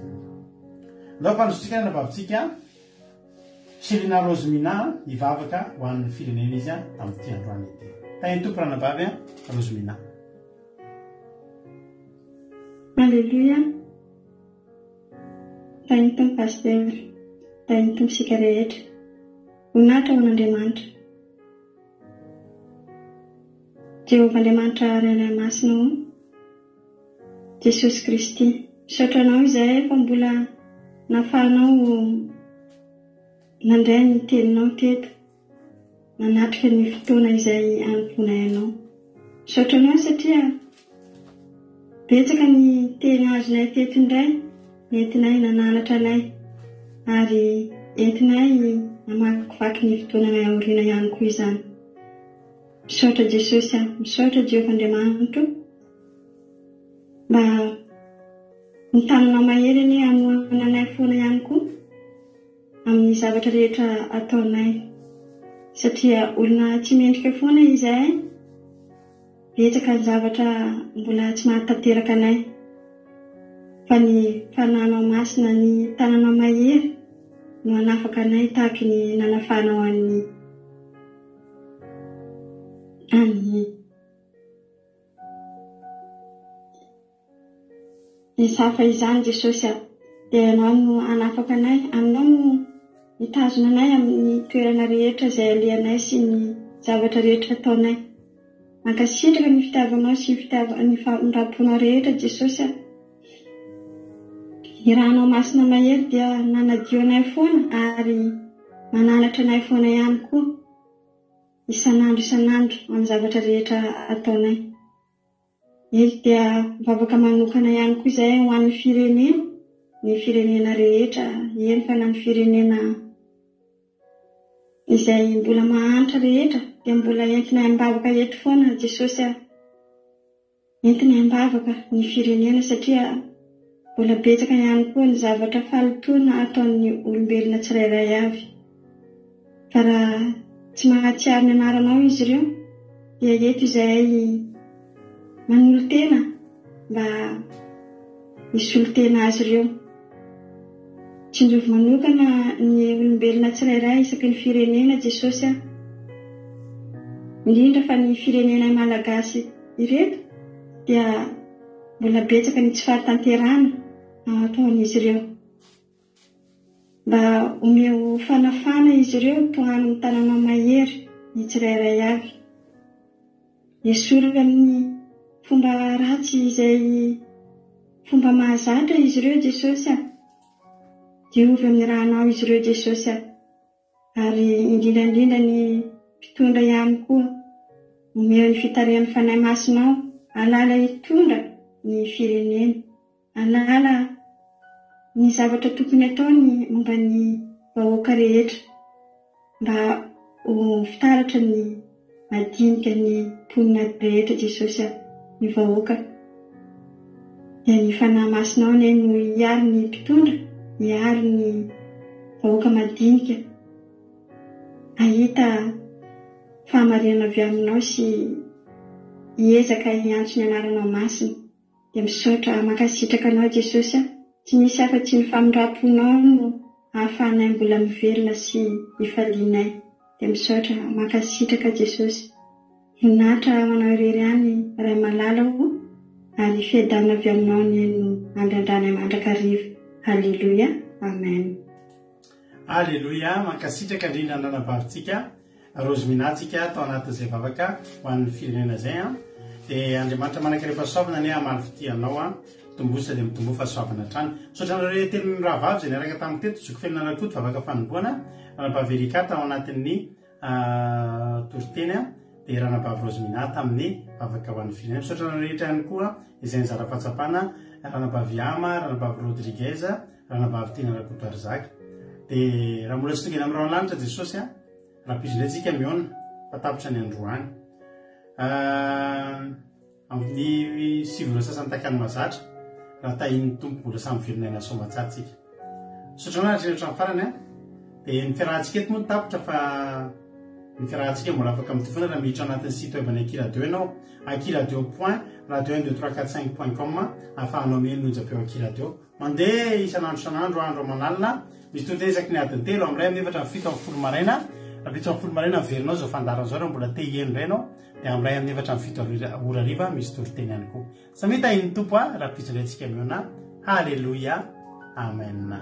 Ndao mpandrotsika ny bavintsika Selina Rosemina hivavaka ho an'ny firenena izy amin'ity androany ity. Tany tompo ranabavy Rosemina. Halleluia. Tany tompo paster, tany tompo sika rehetra. Voninahitra ho an'Andriamanitra. Jehova Andriamanitra Ray Masina, Jesosy Kristy, misaotra anao izay fa mbola nafahanao nandray ny teninao teto, nanatrika ny fotoana izay anomponay anao. Misaotra anao satria betsaka ny teny azonay teto indray, entinay nananatra anay ary entinay namakivaky ny fotoananay aoriana ihany koa izany. Misaotra Jesosy, misaotra Jehova Andriamanitra mba ny tananao mahery ny hamohananay foana ihany koa amin'ny zavatra rehetra ataonay. Satria olona tsy mendrika foana izay, betsaka ny zavatra mbola tsy mahatanteraka anay. Fa ny fananao masina ny tananao mahery no hanafaka anay tahaky ny nanafanao an'ny ny safa izany Jesosy, dia ianao no hanafaka anay, aminao no mitazona anay amin'ny toerana rehetra izay alehanay sy ny zavatra rehetra ataonay. Mankasitraka ny fitiavanao sy ny raponao rehetra Jesosy. Ny ranao masina mahery dia nanadio anay foana ary mananatra anay foana ihany koa isanandro amin'ny zavatra rehetra ataonay. Izy dia vavaka manokana ihany koa izay ho an'ny firenena ny firenena rehetra eny fa na ny firenena izay mbola mahantra rehetra dia mbola entina hambavaka eto foana Jesosy entina hambavaka ny firenena satria mbola betsaka ihany koa ny zavatra falotona ataon'ny olombelona tsirairay avy. Fa raha tsy mahatsiaro ny anaranao izy ireo dia eto izay manolo tena mba hisolo tena azy ireo. Tsinjovo manokana ny olombelona tsirairay isaky ny firenena Jesosy indrindra fa ny firenena malagasy ireto dia mbola betsaka ny tsy fahatan-terana ataon'izy ireo mba omeo fanafana izy ireo toa amin'ny tanàna mahery ny tsirairay avy. Esory amin'ny fomba ratsy izay fomba mahazatra izy ireo Jesosy diovy amin'ny rahanao izy ireo Jesosy ary indrindrandrindra ny mpitondra ihany koa omeo ny fitarian'ny fanahy masinao alala hitondra ny firenena, alala ny zavatra tokony ataony momba ny vahoaka rehetra mba ho fitaratra ny madinika ny mponina rehetra Jesosy ny vahoaka. Dia ny fanahy masinao no hiaro ny mpitondra, hiaro ny vahoaka madinika ahita fahamarinana avy aminao sy hiezaka hiantso ny anaranao masina. Dia misaotra makasitraka anao Jesosy tsy misy afa-tsy ny famindraponao no ahafahanay mbola mivelona sy hifalianay. Dia misaotra makasitraka Jesosy. Hinatra manao irery ihany ray malala ho ary fiadanana avy aminao ny andrandrana mandrakariva. Halleluja, amen. Halleluja, mankasitraka indrindra nanavavitsika Roseminatsika tao anatin'izay vavaka ho an'ny firenena zay dia Andriamanitra manankirefa-soavana ny amaly fitianao tombosa dia mitombo fahasoavana trany. Sotranareo tenin'ny rahavavy zay niaraka tamin'ny teto zoko fiainan'anakoto vavaka fanomboana Ranampaverika tao anatin'ny toriteny dia Ranabavy Roseminata amin'ny vavaka ho an'ny firenena. Sotranareo rehetra ihany koa izay nizara fahatsapana Ranabavy Ama, Ranabavy Rodriguez, Ranabavy Tenan'Anakoto Arzaka. Dia raha mbola tsy tonga eny amin'ny raolanitra Jesosy raha pizindratsika miona fatapitra ny androany amin'ny sivona sasany takany mazatra raha tahin'ny tompo mbola samy velonaina soamatsatsika. Sotranaritra rehetra amin'ny farany dia ny fiarahantsika eto moa tapitra fa ny fiarahantsika mbola afaka mitovana raha miditra anatin'ny site web ny Akiradio ianao akiradio.radio12345.com ahafahanao miheno nonjapeo Akiradio mandeha isan'andro andro amanalina misy totezaky ny adiny telo amin'ray amin'ny efatra amin'ny fito amin'ny folo maraina. Raha fito amin'ny folo maraina averinao zao fandaran'izao raha mbola te hieno rainao dia amin'ray amin'ny efatra amin'ny fito ora riva misy toriteny ihany koa. Samita iny tompo raha pizindratsika miona. Halleluja, amen.